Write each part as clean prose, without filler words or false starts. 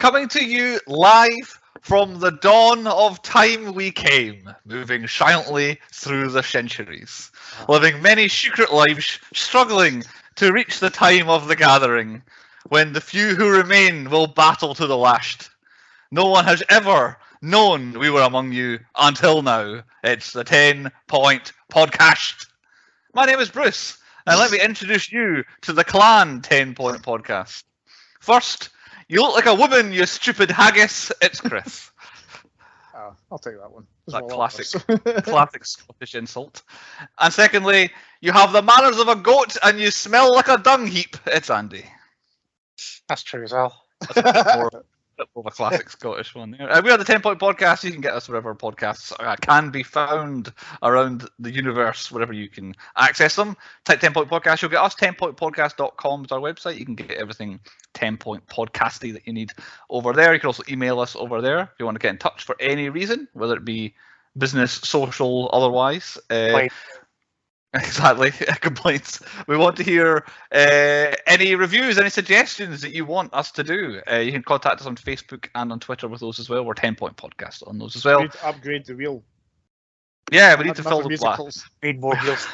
Coming to you live from the dawn of time we came, moving silently through the centuries, living many secret lives, struggling to reach the time of the gathering, when the few who remain will battle to the last. No one has ever known we were among you until now. It's the 10-Point Podcast. My name is Bruce, and let me introduce you to the clan 10-Point Podcast. First, you look like a woman, you stupid haggis. It's Chris. Oh, I'll take that one. That classic Scottish insult. And secondly, you have the manners of a goat and you smell like a dung heap. It's Andy. That's true as well. That's a bit more of a classic Scottish one there. We are the 10-Point Podcast. You can get us wherever podcasts can be found around the universe, wherever you can access them. Type 10-Point Podcast, you'll get us. 10pointpodcast.com is our website. You can get everything 10-Point Podcasty that you need over there. You can also email us over there if you want to get in touch for any reason, whether it be business, social, otherwise. Exactly, complaints. We want to hear any reviews, any suggestions that you want us to do. You can contact us on Facebook and on Twitter with those as well. We're 10-Point Podcast on those as well. We need to upgrade the wheel. Yeah, we need to fill the musicals. Need more wheels.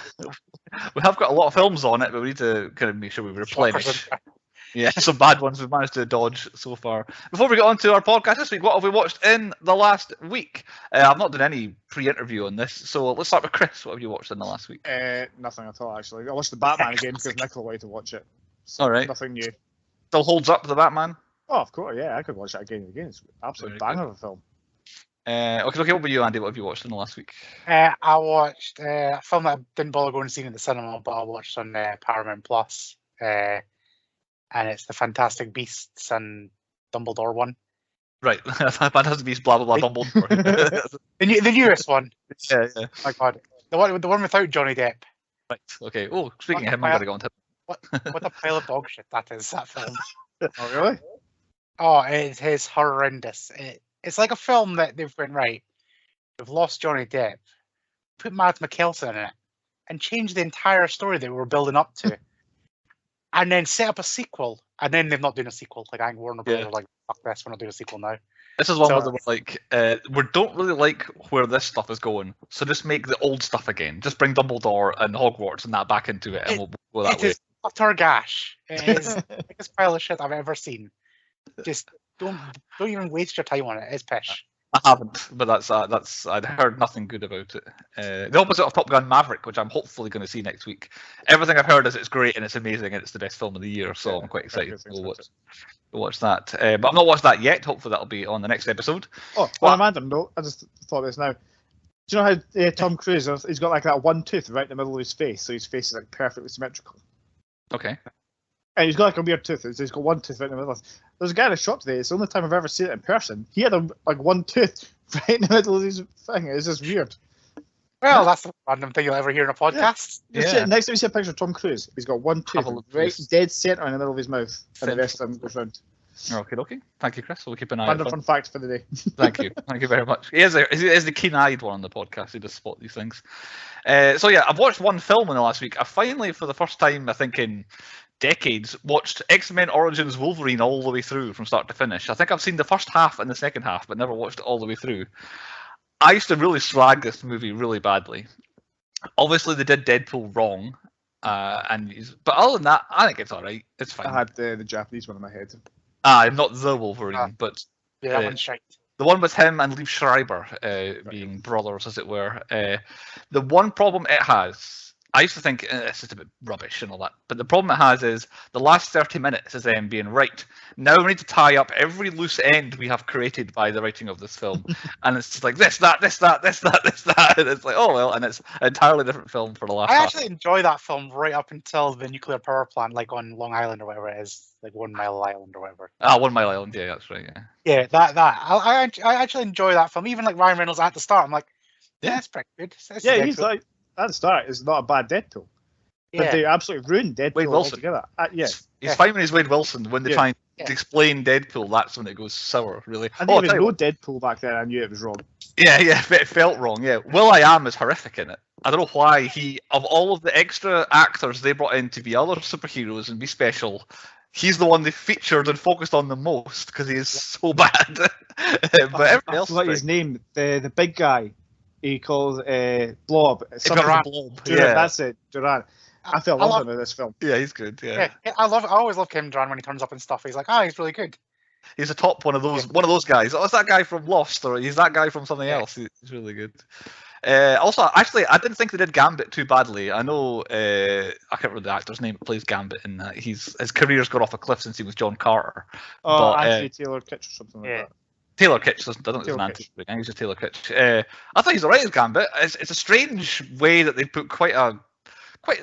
We have got a lot of films on it, but we need to kind of make sure we replenish. Yeah, some bad ones we've managed to dodge so far. Before we get on to our podcast this week, what have we watched in the last week? I've not done any pre-interview on this, so let's start with Chris. What have you watched in the last week? Nothing at all, actually. I watched the Batman again because Nicola wanted to watch it. So all right. Nothing new. Still holds up, the Batman? Oh, of course, yeah. I could watch that again and again. It's an absolute banger of a film. Okay, what about you, Andy? What have you watched in the last week? I watched a film that I didn't bother going to see in the cinema, but I watched on Paramount Plus. And it's the Fantastic Beasts and Dumbledore one. Right, Fantastic Beasts, blah blah blah, Dumbledore. the newest one. Yeah. Oh my God, the one without Johnny Depp. Right. Okay. Oh, speaking of him, I gotta go on to him. What a pile of dog shit that is. That film. Oh really? Oh, it is horrendous. It's like a film that they've went right. We've lost Johnny Depp, put Mads Mikkelsen in it, and changed the entire story that we were building up to. And then set up a sequel, and then they've not done a sequel. Like, I think Warner Brothers are like, fuck this, we're not doing a sequel now. This is one where they were like, we don't really like where this stuff is going, so just make the old stuff again. Just bring Dumbledore and Hogwarts and that back into it, and we'll go that way. It is utter gash. It is the biggest pile of shit I've ever seen. Just don't even waste your time on it. It's pish. I haven't, but that's I'd heard nothing good about it. The opposite of Top Gun Maverick, which I'm hopefully going to see next week. Everything I've heard is it's great and it's amazing and it's the best film of the year, so I'm quite excited to watch that. But I've not watched that yet. Hopefully that'll be on the next episode. Oh, on a random note, I just thought of this now. Do you know how Tom Cruise, he's got like that one tooth right in the middle of his face, so his face is like perfectly symmetrical. Okay. And he's got like a weird tooth. He's got one tooth right in the middle. There's a guy in the shop today. It's the only time I've ever seen it in person. He had like one tooth right in the middle of his thing. It's just weird. Well, that's the random thing you'll ever hear in a podcast. Yeah. Next time you see a picture of Tom Cruise, he's got one tooth right dead centre in the middle of his mouth, and the rest of him goes round. Okay. Thank you, Chris. We'll keep an eye on Random fun fact for the day. Thank you very much. He is the keen-eyed one on the podcast. He does spot these things. So yeah, I've watched one film in the last week. I finally, for the first time, I think in decades, watched X-Men Origins Wolverine all the way through from start to finish. I think I've seen the first half and the second half, but never watched it all the way through. I used to really slag this movie really badly. Obviously, they did Deadpool wrong, but other than that, I think it's all right. It's fine. I had the Japanese one in my head. I'm not the Wolverine, but yeah, that one's shite. The one with him and Liev Schreiber being brothers, as it were. The one problem it has, I used to think it's just a bit rubbish and all that, but the problem it has is the last 30 minutes is them being right. Now we need to tie up every loose end we have created by the writing of this film, and it's just like this, that, and it's like, oh well, and it's an entirely different film for the last. I actually enjoy that film right up until the nuclear power plant, like on Long Island or whatever it is, like 1 Mile Island or whatever. 1 Mile Island, yeah, that's right, yeah. Yeah, that. I actually enjoy that film. Even like Ryan Reynolds at the start, I'm like, yeah, it's pretty good. He's like. At the start, it's not a bad Deadpool. But they absolutely ruined Deadpool altogether. He's fine when he's Wade Wilson. When they try and explain Deadpool, that's when it goes sour, really. I think there was no Deadpool back then. I knew it was wrong. Yeah, it felt wrong, yeah. Will.i.am is horrific in it. I don't know why of all of the extra actors they brought in to be other superheroes and be special, he's the one they featured and focused on the most because he is so bad. But everybody else, what his name? The big guy. He calls Blob. Duran. Duran, that's it. Duran. I fell in love with this film. Yeah, he's good. Yeah. I always love Kim Duran when he turns up and stuff. He's like, he's really good. He's a top one of those guys. Oh, it's that guy from Lost, or he's that guy from something else. He's really good. Also, actually, I didn't think they did Gambit too badly. I know I can't remember the actor's name that plays Gambit in that. His career's gone off a cliff since he was John Carter. Oh, Anthony Taylor Kitsch or something like that. Taylor Kitsch, I don't think it's an he's just Taylor Kitsch. I thought he's alright as Gambit. It's a strange way that they put quite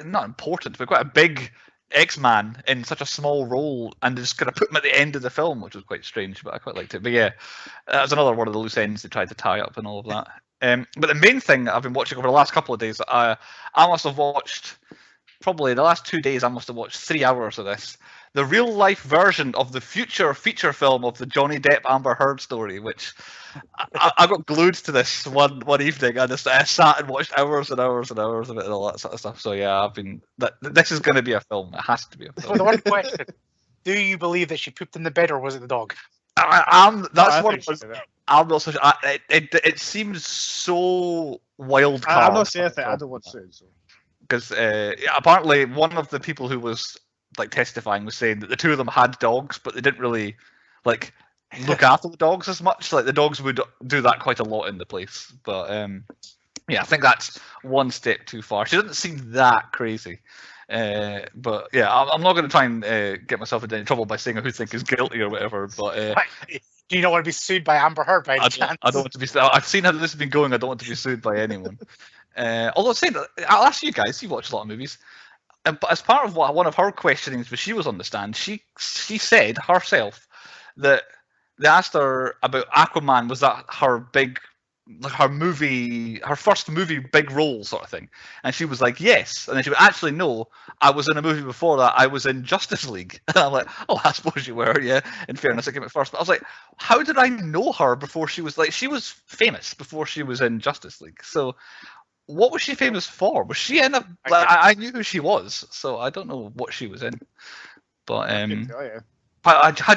not important, but quite a big X-Man in such a small role and just kind of put him at the end of the film, which was quite strange, but I quite liked it. But yeah, that was another one of the loose ends they tried to tie up and all of that. But the main thing I've been watching over the last couple of days, I must have watched, probably the last 2 days, I must have watched 3 hours of this. The real life version of the future feature film of the Johnny Depp Amber Heard story, which I got glued to this one evening. I sat and watched hours and hours and hours of it and all that sort of stuff. So yeah, this is going to be a film. It has to be a film. So the one question: do you believe that she pooped in the bed, or was it the dog? I'm not so sure. It seems so wild card. I'm not saying that. I don't want to say it. So. Because apparently one of the people who was like testifying was saying that the two of them had dogs, but they didn't really like look after the dogs as much. Like the dogs would do that quite a lot in the place. But yeah, I think that's one step too far. She doesn't seem that crazy. But yeah, I'm not going to try and get myself into any trouble by saying who I think is guilty or whatever. But do you not want to be sued by Amber Heard by any chance? I don't want to be. I've seen how this has been going. I don't want to be sued by anyone. Although saying that, I'll ask you guys. You watch a lot of movies. But as part of one of her questionings, when she was on the stand, she said herself that they asked her about Aquaman. Was that her first movie big role sort of thing? And she was like, yes. And then she went, actually, no, I was in a movie before that. I was in Justice League. And I'm like, oh, I suppose you were, yeah. In fairness, I came at first. But I was like, how did I know her before she was famous before she was in Justice League? So what was she famous for? Was she in I knew who she was, so I don't know what she was in. But had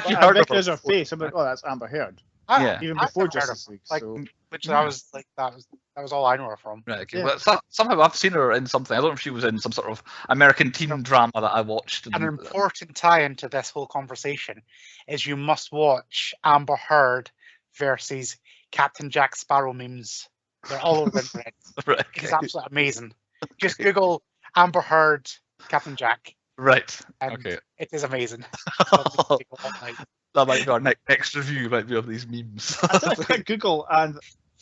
you heard of her? Her face, I'm like, oh, that's Amber Heard. Yeah, even before Justice League. Which I was like, that was all I know her from. Right. Okay. Yeah. Well, somehow I've seen her in something. I don't know if she was in some sort of American teen drama that I watched. An important tie-in to this whole conversation is you must watch Amber Heard versus Captain Jack Sparrow memes. They're all over the internet. Right. Okay. It's absolutely amazing. Just Google Amber Heard, Captain Jack. Right. And okay. It is amazing. That might be our next review. Might be of these memes. I did Google and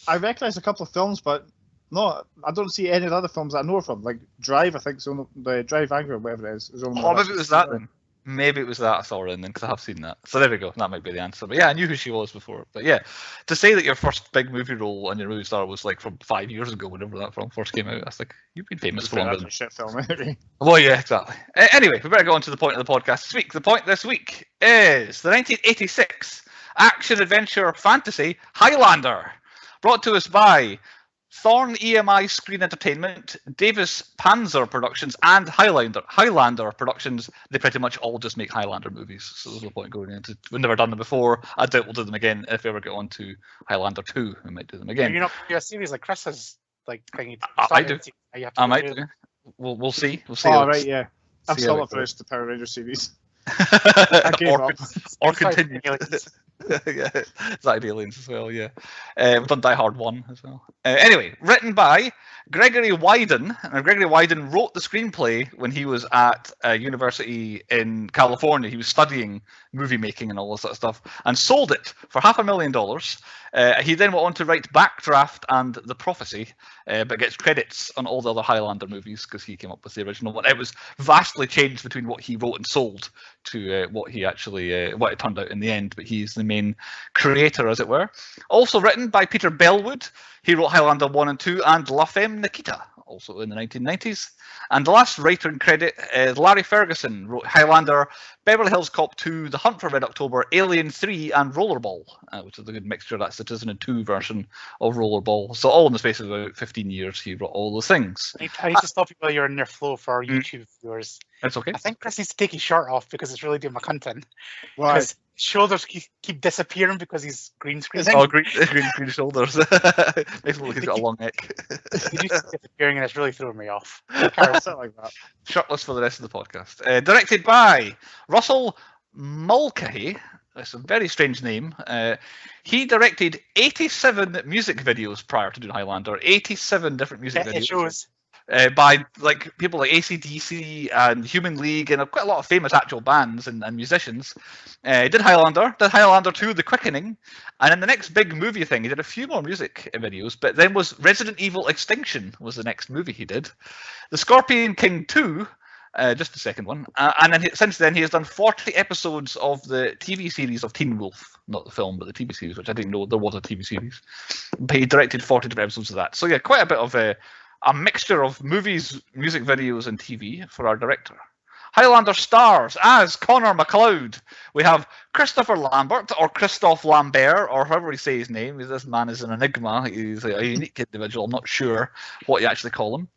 I recognise a couple of films, but no, I don't see any of the other films that I know her from. Like Drive, I think, so the Drive Angry or whatever it is. Oh, maybe it was that then. Maybe it was that I saw her in then, because I have seen that. So there we go. That might be the answer. But yeah, I knew who she was before. But yeah, to say that your first big movie role on your movie star was like from 5 years ago, whenever that film first came out, that's like, you've been famous for longer than shit film. Anyway. Well, yeah, exactly. Anyway, we better go on to the point of the podcast this week. The point this week is the 1986 action-adventure fantasy Highlander, brought to us by Thorn EMI Screen Entertainment, Davis Panzer Productions, and Highlander Productions. They pretty much all just make Highlander movies, so there's no point going into. We've never done them before. I doubt we'll do them again. If we ever get on to Highlander 2, we might do them again. You're not do a series like Chris has like thingy. I do. I might do. We'll see. We'll see. Oh right, yeah. I'm still up for the Power Ranger series. or continue. Yeah, it's like Aliens as well, yeah. We've done Die Hard 1 as well. Anyway, written by Gregory Wyden. And Gregory Wyden wrote the screenplay when he was at a university in California. He was studying movie making and all this sort of stuff, and sold it for $500,000. He then went on to write Backdraft and The Prophecy, but gets credits on all the other Highlander movies because he came up with the original one. It was vastly changed between what he wrote and sold to what he actually what it turned out in the end, but he's the main creator, as it were. Also written by Peter Bellwood. He wrote Highlander 1 and 2 and La Femme Nikita, also in the 1990s. And the last writer in credit is Larry Ferguson, wrote Highlander, Beverly Hills Cop 2, The Hunt for Red October, Alien 3, and Rollerball, which is a good mixture. That's the 2002 version of Rollerball. So all in the space of about 15 years, he wrote all those things. I need to stop you while you're in your flow for our YouTube viewers. That's okay. I think Chris needs to take his shirt off because it's really doing my content. Why? His shoulders keep disappearing because he's green screening. Oh, green shoulders. Makes me look like he's got a long neck. He just keep disappearing and it's really throwing me off. Something like that. Shirtless for the rest of the podcast. Directed by Russell Mulcahy. That's a very strange name. He directed 87 music videos prior to doing Highlander. 87 different music videos. It shows. By like people like AC/DC and Human League and quite a lot of famous actual bands and musicians. He did Highlander 2, The Quickening, and in the next big movie thing, he did a few more music videos, but then was Resident Evil Extinction was the next movie he did. The Scorpion King 2, just the second one, and then since then he has done 40 episodes of the TV series of Teen Wolf, not the film, but the TV series, which I didn't know there was a TV series. But he directed 40 different episodes of that. So yeah, quite a bit of a mixture of movies, music videos, and TV for our director. Highlander stars as Connor MacLeod. We have Christopher Lambert, or Christophe Lambert, or however he say his name. This man is an enigma. He's a unique individual. I'm not sure what you actually call him.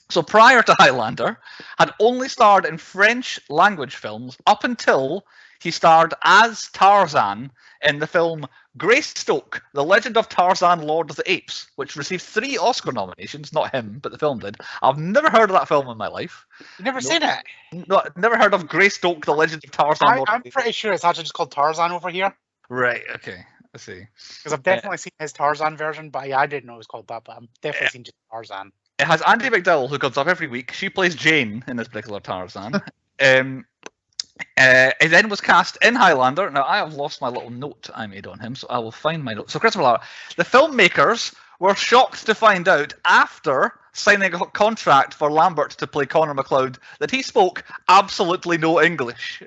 So prior to Highlander, had only starred in French language films up until he starred as Tarzan in the film Greystoke, The Legend of Tarzan, Lord of the Apes, which received 3 Oscar nominations. Not him, but the film did. I've never heard of that film in my life. You've never seen it? No, never heard of Greystoke, The Legend of Tarzan. I'm pretty sure it's actually just called Tarzan over here. Right, okay. I see. Because I've definitely seen his Tarzan version, but yeah, I didn't know it was called that, but I've definitely seen just Tarzan. It has Andy McDowell, who comes up every week. She plays Jane in this particular Tarzan. He then was cast in Highlander. Now, I have lost my little note I made on him, so I will find my note. So, Christopher Lambert, the filmmakers were shocked to find out after signing a contract for Lambert to play Connor MacLeod that he spoke absolutely no English.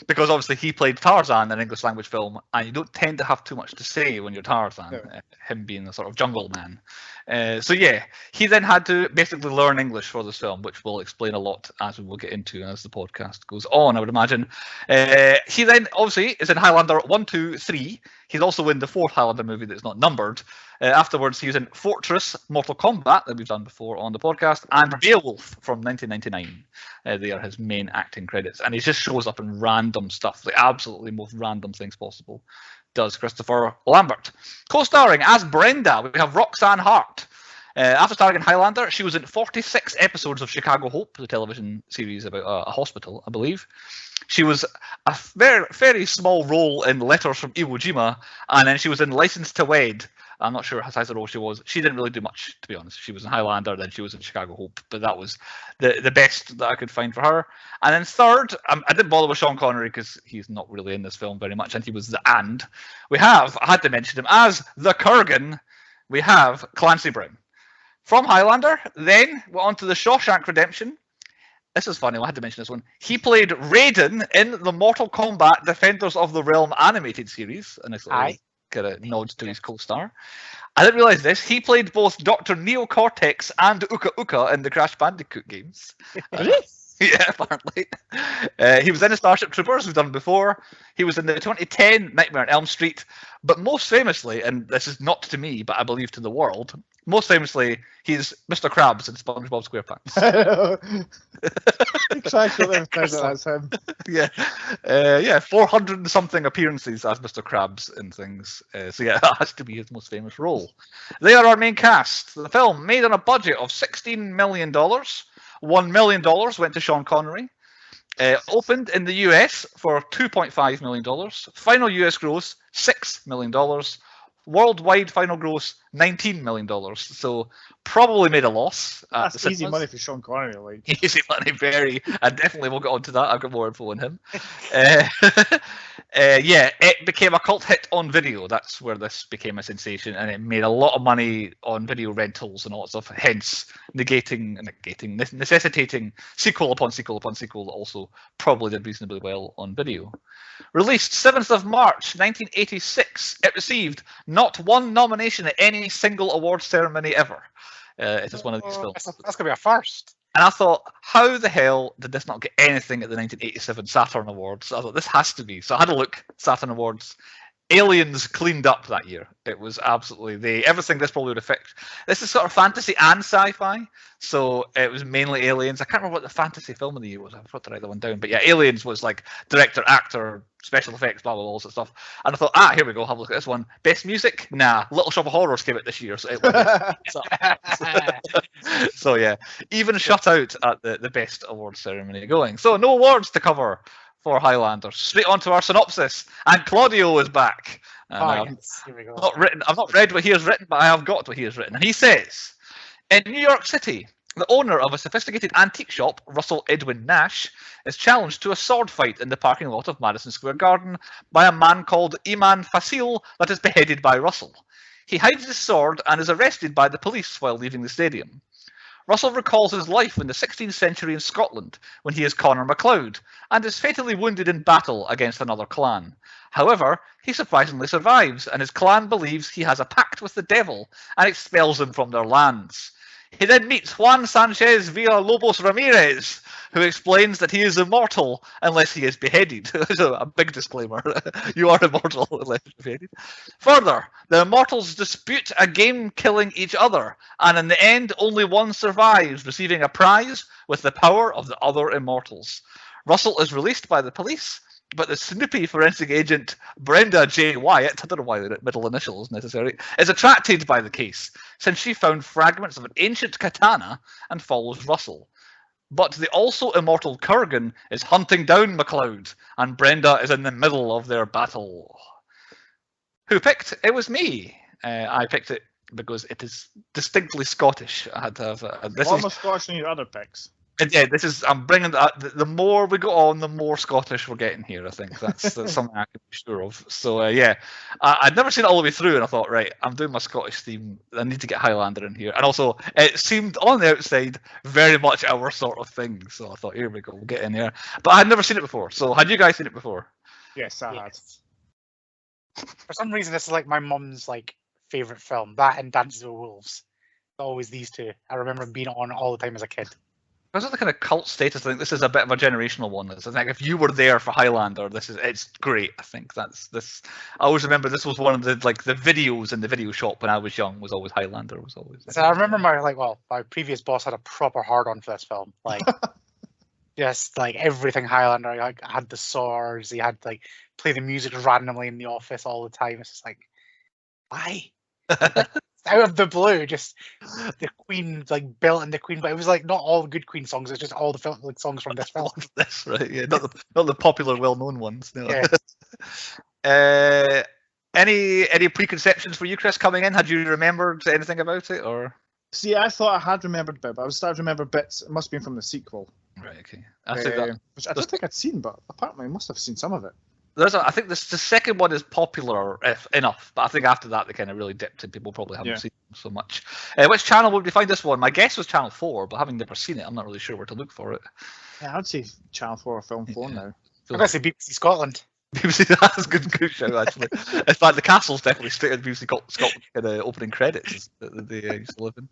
Because obviously he played Tarzan in an English language film, and you don't tend to have too much to say when you're Tarzan, him being a sort of jungle man. So yeah, he then had to basically learn English for this film, which will explain a lot as we will get into as the podcast goes on, I would imagine. He then obviously is in Highlander 1, 2, 3. He's also in the 4th Highlander movie that's not numbered. Afterwards, he was in Fortress, Mortal Kombat, that we've done before on the podcast, and Beowulf from 1999. They are his main acting credits. And he just shows up in random stuff, the absolutely most random things possible, does Christopher Lambert. Co-starring as Brenda, we have Roxanne Hart. After starring in Highlander, she was in 46 episodes of Chicago Hope, the television series about a hospital, I believe. She was a very, very small role in Letters from Iwo Jima, and then she was in License to Wed. I'm not sure how size the role she was. She didn't really do much, to be honest. She was in Highlander, then she was in Chicago Hope, but that was the best that I could find for her. And then third, I didn't bother with Sean Connery because he's not really in this film very much, and he was the and. I had to mention him as the Kurgen. We have Clancy Brown. From Highlander, then we're on to the Shawshank Redemption. This is funny, I had to mention this one. He played Raiden in the Mortal Kombat Defenders of the Realm animated series. A nice little kind of nod to his co-star. I didn't realise this. He played both Dr. Neo Cortex and Uka Uka in the Crash Bandicoot games. Yeah, apparently. He was in the Starship Troopers, we've done before. He was in the 2010 Nightmare on Elm Street. But most famously, and this is not to me, but I believe to the world, most famously, he's Mr. Krabs in SpongeBob SquarePants. Exactly, that's him. Yeah, 400 and something appearances as Mr. Krabs in things. So yeah, that has to be his most famous role. They are our main cast. The film, made on a budget of $16 million. $1 million went to Sean Connery. Opened in the US for $2.5 million. Final US gross, $6 million. Worldwide final gross, $19 million. So probably made a loss. That's easy money for Sean Connery. Like. Easy money, very. I definitely will get onto that. I've got more info on him. Yeah, it became a cult hit on video. That's where this became a sensation, and it made a lot of money on video rentals and all that stuff. Hence, necessitating sequel upon sequel upon sequel that also probably did reasonably well on video. Released 7th of March 1986, it received Not one nomination at any single award ceremony ever. It is one of these films. That's gonna be a first. And I thought, how the hell did this not get anything at the 1987 Saturn Awards? So I thought, this has to be. So I had a look, Saturn Awards. Aliens cleaned up that year. It was absolutely everything this probably would affect. This is sort of fantasy and sci-fi, so it was mainly Aliens. I can't remember what the fantasy film of the year was. I forgot to write that one down. But yeah, Aliens was like director, actor, special effects, blah blah blah, all that stuff. And I thought, here we go. Have a look at this one. Best music? Nah. Little Shop of Horrors came out this year, so it was. So yeah, even shut out at the best award ceremony going. So no awards to cover for Highlander. Straight on to our synopsis, and Claudio is back. Yes. Here we go. I've not read what he has written, but I have got what he has written. And he says, in New York City, the owner of a sophisticated antique shop, Russell Edwin Nash, is challenged to a sword fight in the parking lot of Madison Square Garden by a man called Iman Fasil that is beheaded by Russell. He hides his sword and is arrested by the police while leaving the stadium. Russell recalls his life in the 16th century in Scotland when he is Connor MacLeod and is fatally wounded in battle against another clan. However, he surprisingly survives, and his clan believes he has a pact with the devil and expels them from their lands. He then meets Juan Sanchez Villalobos Ramirez, who explains that he is immortal unless he is beheaded. So a big disclaimer. You are immortal unless you're beheaded. Further, the immortals dispute a game killing each other, and in the end only one survives, receiving a prize with the power of the other immortals. Russell is released by the police, but the snoopy forensic agent Brenda J. Wyatt, I don't know why the middle initial is necessary, is attracted by the case, since she found fragments of an ancient katana and follows Russell. But the also immortal Kurgen is hunting down MacLeod, and Brenda is in the middle of their battle. Who picked? It was me. I picked it because it is distinctly Scottish. I had to have this. More Scottish than your other picks. Yeah, this is. I'm bringing that. The more we go on, the more Scottish we're getting here. I think that's something I can be sure of. So yeah, I'd never seen it all the way through, and I thought, right, I'm doing my Scottish theme. I need to get Highlander in here, and also it seemed on the outside very much our sort of thing. So I thought, here we go, we'll get in there. But I'd never seen it before. So had you guys seen it before? Yes, I had. For some reason, this is like my mum's like favorite film. That and Dances with Wolves. Always these two. I remember being on all the time as a kid. Because of the kind of cult status, I think this is a bit of a generational one. I think if you were there for Highlander, it's great. I think that's this. I always remember this was one of the the videos in the video shop when I was young. Was always Highlander. Was always. So I remember my previous boss had a proper hard on for this film. Like, just like everything Highlander. Like, had the swords. He had play the music randomly in the office all the time. It's just like, why? Out of the blue, just the Queen built in the Queen, but it was not all the good Queen songs. It's just all the songs from this film. That's right. Yeah, not the popular, well-known ones. No. Yeah. Any preconceptions for you, Chris, coming in? Had you remembered anything about it, or? See, I thought I had remembered a bit, but I was starting to remember bits. It must have been from the sequel. Right. Okay. I think that, which I don't think I'd seen, but apparently I must have seen some of it. I think the second one is popular enough, but I think after that they kind of really dipped and people probably haven't seen them so much. Which channel would we find this one? My guess was Channel 4, but having never seen it, I'm not really sure where to look for it. Yeah, I'd say Channel 4 or Film 4 now. I'm going to say BBC Scotland. BBC, that's a good show, actually. In fact, the castle's definitely straight in BBC Scotland in the opening credits that they used to live in.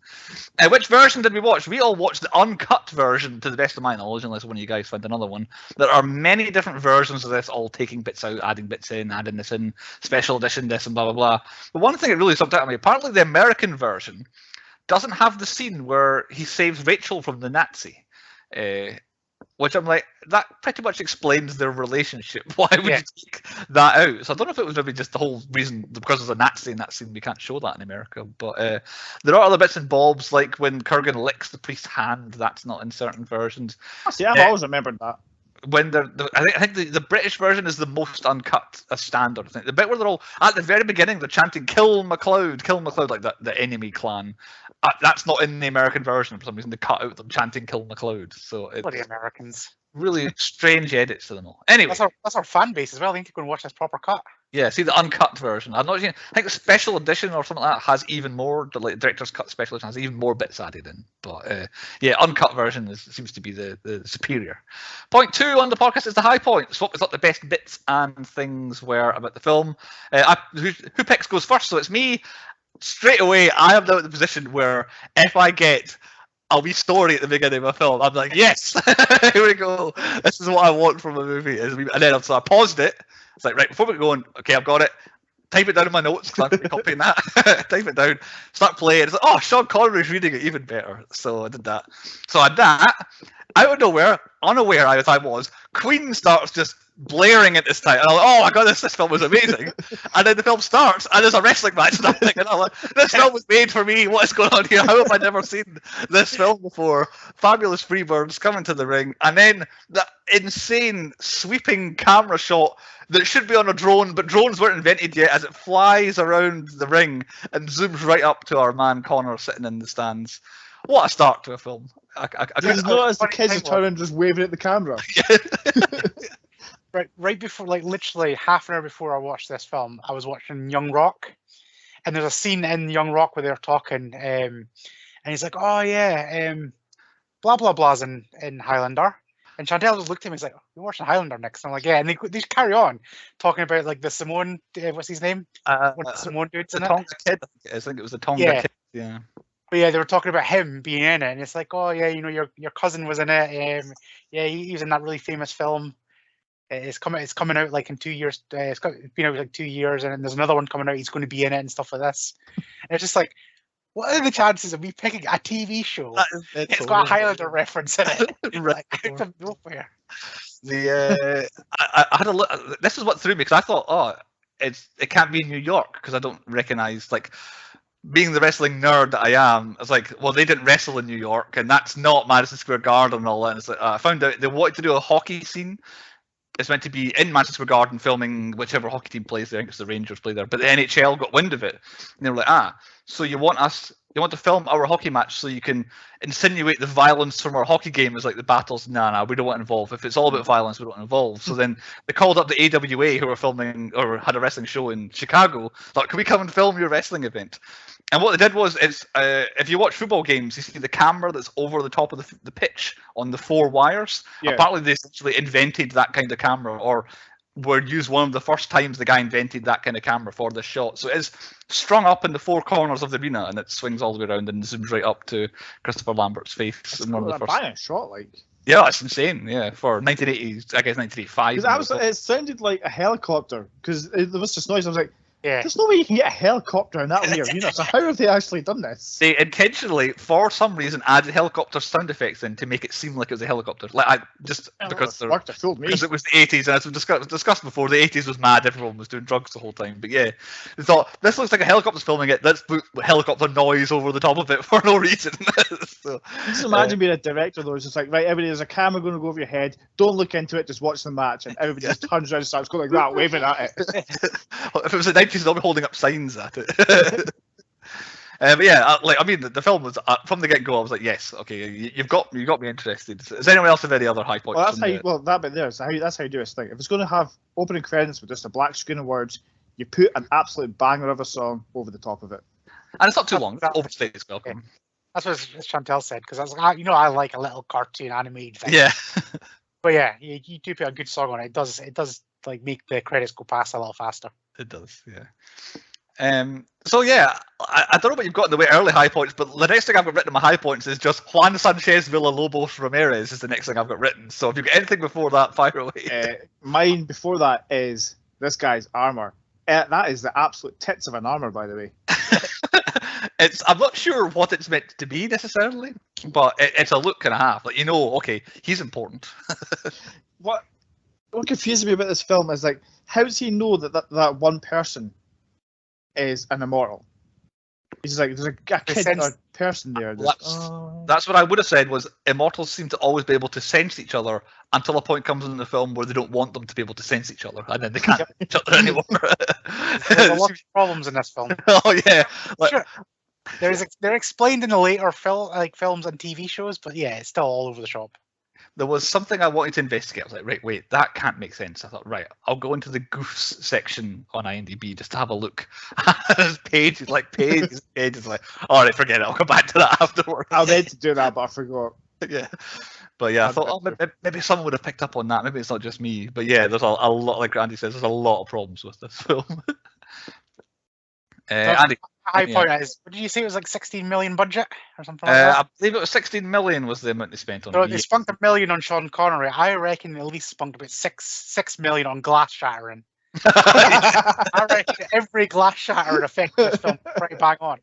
Which version did we watch? We all watched the uncut version, to the best of my knowledge, unless one of you guys found another one. There are many different versions of this, all taking bits out, adding bits in, adding this in, special edition this, and blah, blah, blah. But one thing that really stuck out to me, apparently the American version doesn't have the scene where he saves Rachel from the Nazi. Which I'm like, that pretty much explains their relationship. Why would you take that out? So I don't know if it was maybe just the whole reason because there's a Nazi in that scene, we can't show that in America. But there are other bits and bobs, like when Kurgen licks the priest's hand. That's not in certain versions. See, I've always remembered that. When I think the British version is the most uncut, a standard. I think the bit where they're all at the very beginning, they're chanting "Kill MacLeod, kill MacLeod," like the enemy clan. That's not in the American version for some reason. They cut out them chanting "Kill MacLeod." So it's bloody Americans. Really strange edits to them all. Anyway, that's our fan base as well. I think you can watch this proper cut. Yeah, see the uncut version. I'm not seen. I think the special edition or something like that has even more. The director's cut special edition has even more bits added in. But yeah, uncut version seems to be the superior. Point 2 on the podcast is the high points. What we thought the best bits and things were about the film. Who picks goes first? So it's me. Straight away, I am now in the position where if I get a wee story at the beginning of a film, I'm like, yes, here we go. This is what I want from a movie. And then so I paused it. It's like, right, before we go on, okay, I've got it. Type it down in my notes because I'm copying that. Type it down. Start playing. It's like, oh, Sean Connery's reading it even better. So I did that. So I did that. Out of nowhere, unaware as I was, Queen starts just blaring at this time. And I'm like, oh my god, this film was amazing. And then the film starts and there's a wrestling match and I'm thinking, this film was made for me. What is going on here? How have I never seen this film before? Fabulous Freebirds coming to the ring. And then that insane sweeping camera shot that should be on a drone, but drones weren't invented yet as it flies around the ring and zooms right up to our man Connor sitting in the stands. What a start to a film. I Just notice the kids are turning just waving at the camera. Right before, like literally half an hour before I watched this film, I was watching Young Rock, and there's a scene in Young Rock where they're talking, and he's like, "Oh yeah, blah blah blah's in Highlander," and Chantel just looked at me and was like, "You're watching Highlander next?" And I'm like, "Yeah," and they just carry on talking about like the Simone, what's his name? One of the Simone dudes in it. Tonga kid. I think it was the Tonga kid. Yeah. But yeah, they were talking about him being in it, and it's like, "Oh yeah, you know, your cousin was in it. Yeah, he was in that really famous film." It's coming out like in 2 years. It's been out like 2 years, and then there's another one coming out. He's going to be in it and stuff like this. And it's just like, what are the chances of me picking a TV show? It's got a Highlander reference in it. Right. Out of nowhere. I had a look. This is what threw me because I thought, oh, it can't be in New York because I don't recognize like. Being the wrestling nerd that I am, I was like, well, they didn't wrestle in New York, and that's not Madison Square Garden and all that. And it's like, I found out they wanted to do a hockey scene. It's meant to be in Madison Square Garden filming whichever hockey team plays there. I think it's the Rangers play there. But the NHL got wind of it. And they were like, so you want to film our hockey match so you can insinuate the violence from our hockey game is like the battles. Nah, we don't want to involve. If it's all about violence, we don't want to involve. So then they called up the AWA who were filming or had a wrestling show in Chicago. Like, can we come and film your wrestling event? And what they did was, if you watch football games, you see the camera that's over the top of the pitch on the 4 wires. Yeah. Apparently, they essentially invented that kind of camera, or were used one of the first times the guy invented that kind of camera for this shot. So it's strung up in the 4 corners of the arena, and it swings all the way around and zooms right up to Christopher Lambert's face. That's one of the first shot, like. Yeah, that's insane. Yeah, for 1980s, I guess 1985. It sounded like a helicopter because there was this noise. I was like. Yeah. There's no way you can get a helicopter in that way arena. So how have they actually done this? They intentionally, for some reason, added helicopter sound effects in to make it seem like it was a helicopter. Like because it was the 80s, and as we discussed before, the 80s was mad. Everyone was doing drugs the whole time. But yeah, they thought this looks like a helicopter's filming it. Let's put helicopter noise over the top of it for no reason. So, just imagine being a director though. It's just like, right, everybody, there's a camera going to go over your head. Don't look into it. Just watch the match, and everybody just turns around and starts going like that, waving at it. If it was a they'll be holding up signs at it. But yeah, the film was from the get go. I was like, yes, okay, you've got me interested. Is anyone else have any other high points? Well, that bit there. That's how you do this thing. If it's going to have opening credits with just a black screen of words, you put an absolute banger of a song over the top of it, and it's not too long. Overstay is welcome. That's what Chantel said because I was like, I like a little cartoon animated thing. Yeah. But yeah, you do put a good song on it. It does like make the credits go past a little faster. It does, yeah. So yeah, I don't know what you've got in the way early high points, but the next thing I've got written in my high points is just Juan Sanchez Villalobos Ramirez is the next thing I've got written. So if you've got anything before that, fire away. Mine before that is this guy's armour. That is the absolute tits of an armour, by the way. I'm not sure what it's meant to be necessarily, but it's a look and a half. Like, okay, he's important. What confuses me about this film is like, how does he know that one person is an immortal? He's like, there's a kid or person there. That's what I would have said was immortals seem to always be able to sense each other until a point comes in the film where they don't want them to be able to sense each other, and then they can't each other anymore. There's a lot of problems in this film. Oh yeah, sure. They're explained in the later films and TV shows, but yeah, it's still all over the shop. there was something I wanted to investigate. I was like, right, wait, that can't make sense. I thought, right, I'll go into the goofs section on IMDb just to have a look. There's pages, like pages, pages. Like, all right, forget it. I'll come back to that afterwards. I meant to do that, but I forgot. Yeah, but yeah, I thought, oh, maybe someone would have picked up on that. Maybe it's not just me. But yeah, there's a lot, like Andy says, there's a lot of problems with this film. Andy, high point is, what did you say it was like 16 million budget or something like that? I believe it was 16 million was the amount they spent on So it. they spunked $1 million on Sean Connery. I reckon they at least spunked about six million on glass shattering. I reckon every glass shattering effect in this film is pretty bang on.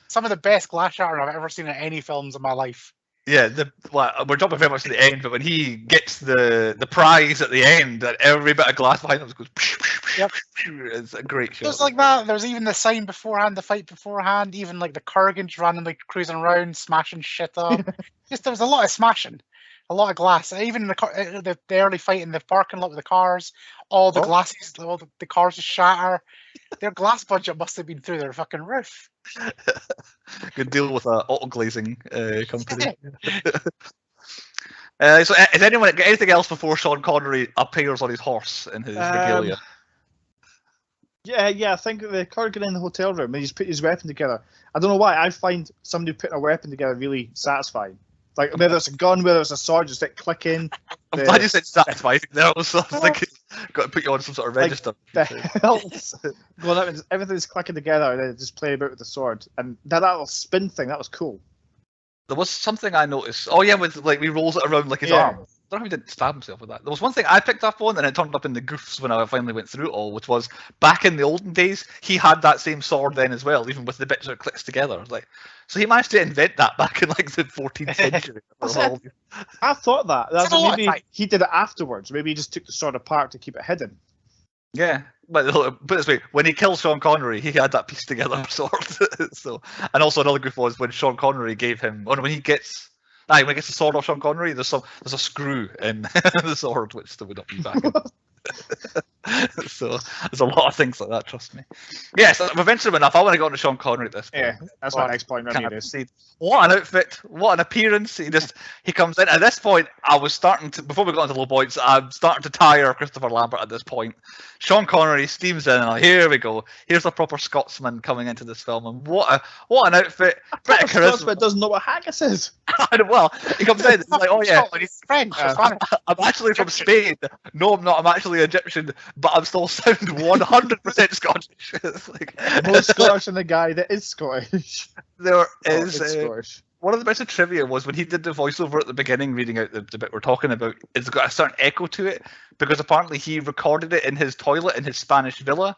Some of the best glass shattering I've ever seen in any films in my life. Yeah, we're jumping very much to the end, but when he gets the prize at the end, that every bit of glass behind him goes. Yep. It's a great shot. Just like that. There's even the sign beforehand, the fight beforehand, even like the Kurgen randomly cruising around, smashing shit up. Just there was a lot of smashing, a lot of glass. Even the early fight in the parking lot with the cars, all the glasses, all the cars just shatter. Their glass budget must have been through their fucking roof. Good deal with an auto glazing company. So, has anyone got anything else before Sean Connery appears on his horse in his regalia? Yeah, I think the Kurgen in the hotel room and he's put his weapon together. I don't know why. I find somebody putting a weapon together really satisfying. Like whether it's a gun, whether it's a sword, just like clicking. I'm glad you said satisfying. There was thinking, got to put you on some sort of register. Like the belts going up and everything's clicking together, and then just play about with the sword. And that little spin thing, that was cool. There was something I noticed. Oh yeah, with like he rolls it around like his arm. I don't know if he didn't stab himself with that. There was one thing I picked up on, and it turned up in the goofs when I finally went through it all, which was back in the olden days, he had that same sword then as well, even with the bits that clicks together. Like, so he managed to invent that back in like the 14th century. I thought that. Maybe he did it afterwards. Maybe he just took the sword apart to keep it hidden. Yeah, but put it this way: when he killed Sean Connery, he had that piece together sword. So, and also another goof was when Sean Connery gave him, when he gets. When he gets the sword off Sean Connery, there's a screw in the sword which still would not be back in. So there's a lot of things like that, trust me. Yes, we've ventured enough. I want to go on to Sean Connery at this point. Yeah, that's my next point. What an outfit, what an appearance. He comes in. At this point, I was starting to, before we got into low points, I'm starting to tire Christopher Lambert at this point. Sean Connery steams in, and like, here we go. Here's a proper Scotsman coming into this film, and what an outfit. A Scotsman doesn't know what haggis is. Well, he comes in, he's like, oh yeah, he's French. I'm actually from Spain. No, I'm not. I'm actually Egyptian, but I'm still sound 100% Scottish. It's like, more Scottish than the guy that is Scottish. There is one of the bits of trivia was when he did the voiceover at the beginning, reading out the bit we're talking about. It's got a certain echo to it because apparently he recorded it in his toilet in his Spanish villa,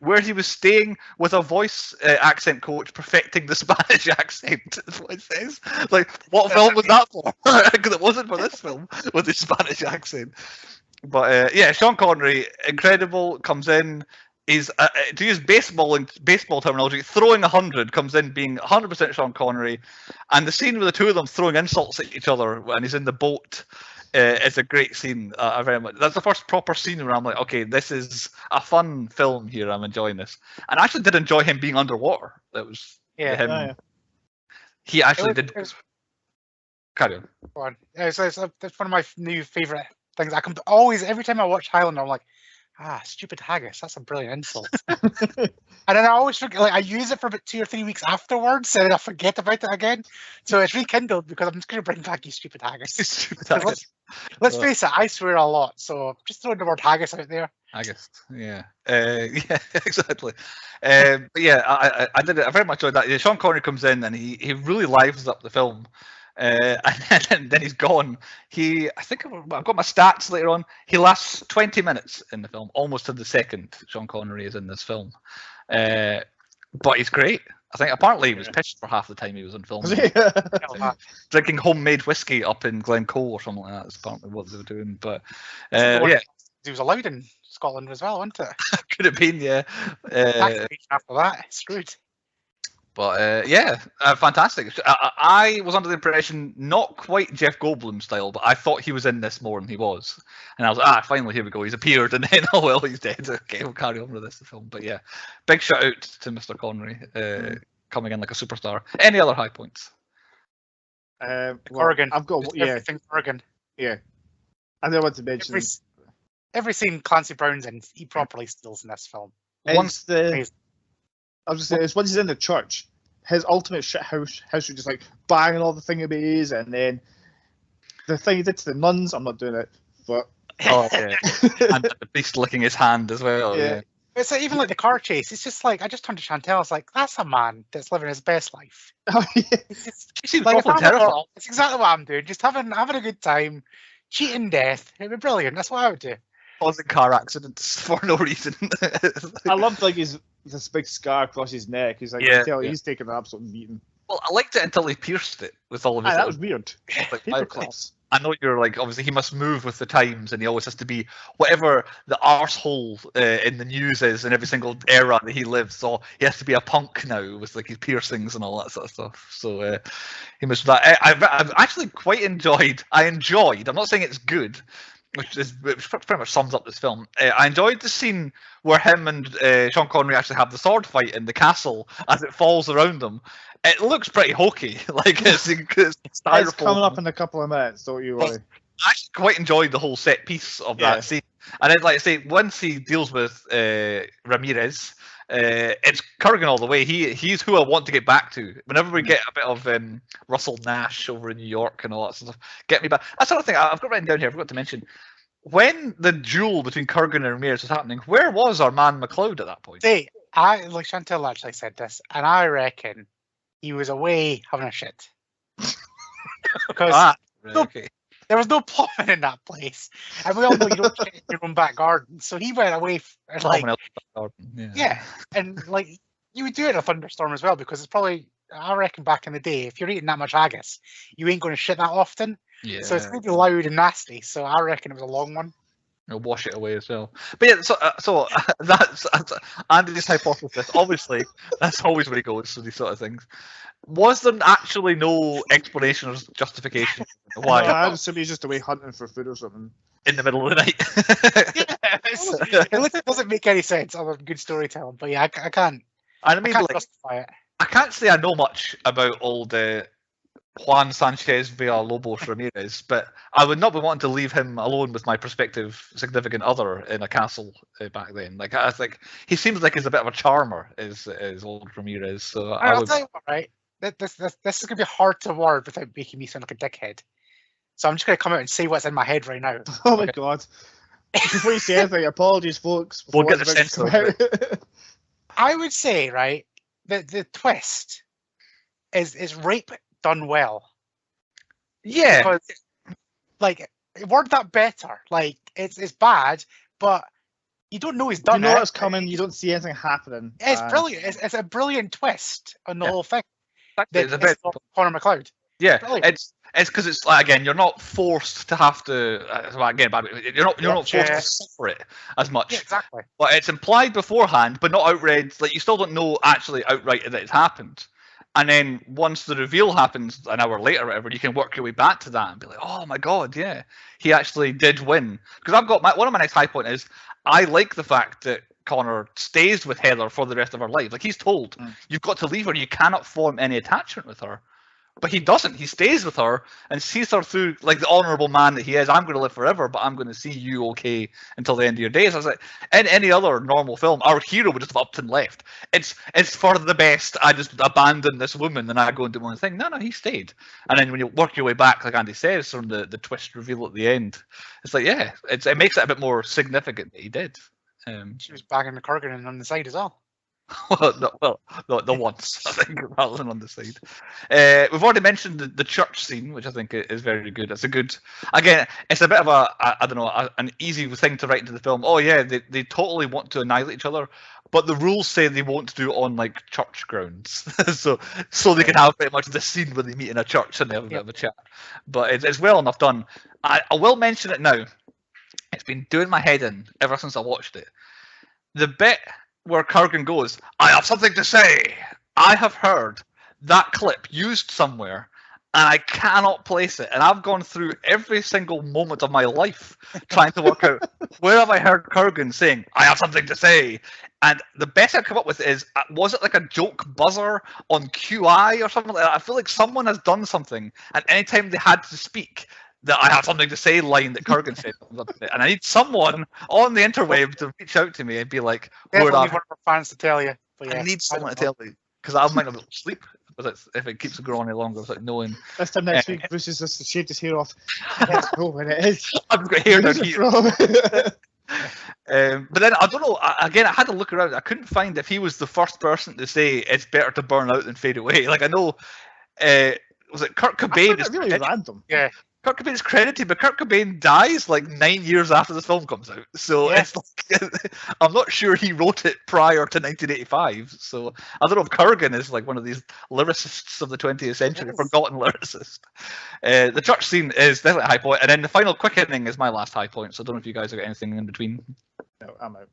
where he was staying with a voice accent coach perfecting the Spanish accent. That's what it says. Like, what film was that for? Because it wasn't for this film with the Spanish accent. But yeah, Sean Connery, incredible, comes in. He's to use baseball terminology, throwing 100, comes in being 100% Sean Connery, and the scene with the two of them throwing insults at each other when he's in the boat is a great scene. I very much. That's the first proper scene where I'm like, okay, this is a fun film here. I'm enjoying this, and I actually did enjoy him being underwater. That was him. He actually did. Carry on. That's one of my new favorite things. I can always, every time I watch Highlander, I'm like, stupid haggis. That's a brilliant insult. And then I always forget, like, I use it for about 2 or 3 weeks afterwards, and then I forget about it again. So it's rekindled because I'm just going to bring back you stupid haggis. Stupid haggis. Let's face it, I swear a lot. So just throwing the word haggis out there. Haggis, yeah. Yeah, exactly. But yeah, I did it. I very much enjoyed that. Sean Connery comes in and he really lives up the film. And then he's gone. I think I've got my stats later on. He lasts 20 minutes in the film, almost to the second Sean Connery is in this film. But he's great. I think apparently he was pissed for half the time he was in film. Drinking homemade whiskey up in Glencoe or something like that is apparently what they were doing. But yeah, he was allowed in Scotland as well, wasn't it? Could have been, yeah. After that, screwed. But yeah, fantastic. I was under the impression, not quite Jeff Goldblum style, but I thought he was in this more than he was. And I was like, finally, here we go. He's appeared, and then, oh well, he's dead. Okay, we'll carry on with this film. But yeah, big shout out to Mr. Connery coming in like a superstar. Any other high points? Kurgen. I've got, everything Kurgen. Yeah. I don't want to mention every scene Clancy Brown's in, he properly steals in this film. Once I was just saying, it's once he's in the church, his ultimate shit house was just like banging all the thingamies, and then the thing he did to the nuns. I'm not doing it, but oh yeah, and the priest licking his hand as well. Yeah. It's like, even like the car chase. It's just like I just turned to Chantel. I was like, that's a man that's living his best life. Oh, yeah. She seems Like, awfully terrible. it's exactly what I'm doing. Just having a good time, cheating death. It'd be brilliant. That's what I would do. Causing car accidents for no reason. I loved like this big scar across his neck. He's like, you can tell he's taking an absolute beating. Well, I liked it until he pierced it with all of his. That was weird. Like, Paperclips. I know you're like, obviously he must move with the times, and he always has to be whatever the arsehole in the news is in every single era that he lives. So he has to be a punk now with like his piercings and all that sort of stuff. So he must. I've actually quite enjoyed. I'm not saying it's good, which pretty much sums up this film. I enjoyed the scene where him and Sean Connery actually have the sword fight in the castle as it falls around them. It looks pretty hokey, like it's coming up in a couple of minutes. Don't you worry. I actually quite enjoyed the whole set piece of that scene, and then, like I say, once he deals with Ramirez, it's Kurgen all the way. He's who I want to get back to. Whenever we get a bit of Russell Nash over in New York and all that stuff, get me back. That's another thing I've got written down here. I forgot to mention. When the duel between Kurgen and Ramirez was happening, where was our man McLeod at that point? See, like Chantel actually said this, and I reckon he was away having a shit. Because there was no plumbing in that place, and we all know you don't shit in your own back garden. So he went away and like, and like you would do it in a thunderstorm as well, because it's probably, I reckon back in the day, if you're eating that much haggis, you ain't going to shit that often. Yeah. So it's going to be loud and nasty. So I reckon it was a long one. You'll wash it away as well. But yeah, so that's Andy's hypothesis. Obviously, that's always where he goes for these sort of things. Was there actually no explanation or justification why? No, I assume he's just away hunting for food or something in the middle of the night. It doesn't make any sense other than good storytelling. But yeah, I can't. I mean, can't justify it. I can't say I know much about old Juan Sanchez Villalobos Ramirez, but I would not be wanting to leave him alone with my prospective significant other in a castle back then. Like, I think he seems like he's a bit of a charmer, is old Ramirez. So I'll tell you what, right? This is gonna be hard to word without making me sound like a dickhead. So I'm just gonna come out and say what's in my head right now. Oh my god! Before you say anything, apologies, folks. We'll get the sense of it. I would say, right, that the twist is rape done well. Yeah. Because, like, word that better. Like, it's bad, but you don't know he's done it. You know what's coming. You don't see anything happening. It's brilliant. It's a brilliant twist on the whole thing. It's a bit Connor McLeod. Yeah, it's because it's like, again, you're not forced to have to you're not forced to suffer it as much. Yeah, exactly. But it's implied beforehand, but not outright. Like, you still don't know actually outright that it's happened. And then once the reveal happens an hour later or whatever, you can work your way back to that and be like, oh my god, yeah, he actually did win. Because I've got one of my next high point is I like the fact that Connor stays with Heather for the rest of her life. Like, he's told, you've got to leave her, you cannot form any attachment with her. But he doesn't. He stays with her and sees her through, like the honourable man that he is. I'm going to live forever, but I'm going to see you okay until the end of your days. I was like, in any other normal film, our hero would just have upped and left. It's for the best. I just abandon this woman and I go and do my own thing. No, he stayed. And then when you work your way back, like Andy says, from the twist reveal at the end, it's like, yeah, it makes it a bit more significant that he did. She was bagging the Kurgen on the side as well. The once, I think, rather than on the side. We've already mentioned the church scene, which I think is very good. It's a good, again, it's a bit of an easy thing to write into the film. Oh yeah, they totally want to annihilate each other, but the rules say they won't do it on like church grounds, so they can have pretty much this scene where they meet in a church and they have a bit of a chat. But it's well enough done. I will mention it now. It's been doing my head in ever since I watched it. The bit where Kurgen goes, I have something to say. I have heard that clip used somewhere and I cannot place it. And I've gone through every single moment of my life trying to work out where have I heard Kurgen saying, I have something to say. And the best I've come up with is, was it like a joke buzzer on QI or something like that? I feel like someone has done something, and anytime they had to speak, that I have something to say line that Kurgan said comes up in it. And I need someone on the interweb to reach out to me and be like, Definitely one of our fans to tell you. But yeah, I need someone to don't tell me. Because I might not be able to sleep if it keeps going any longer without knowing. This time next week, Bruce is just shaved his hair off. Let's know when it is. I've got hair down Where's it here. from? But then I don't know. Again, I had to look around. I couldn't find if he was the first person to say it's better to burn out than fade away. Like I know, was it Kurt I Cobain? found it really random. Yeah. Kurt Cobain's credited, but Kurt Cobain dies like 9 years after the film comes out. So Yeah. it's like, I'm not sure he wrote it prior to 1985. So I don't know if Kurgen is like one of these lyricists of the 20th century, Yes. forgotten lyricist. The church scene is definitely a high point, and then the final quickening is my last high point. So I don't know if you guys have got anything in between. No, I'm out.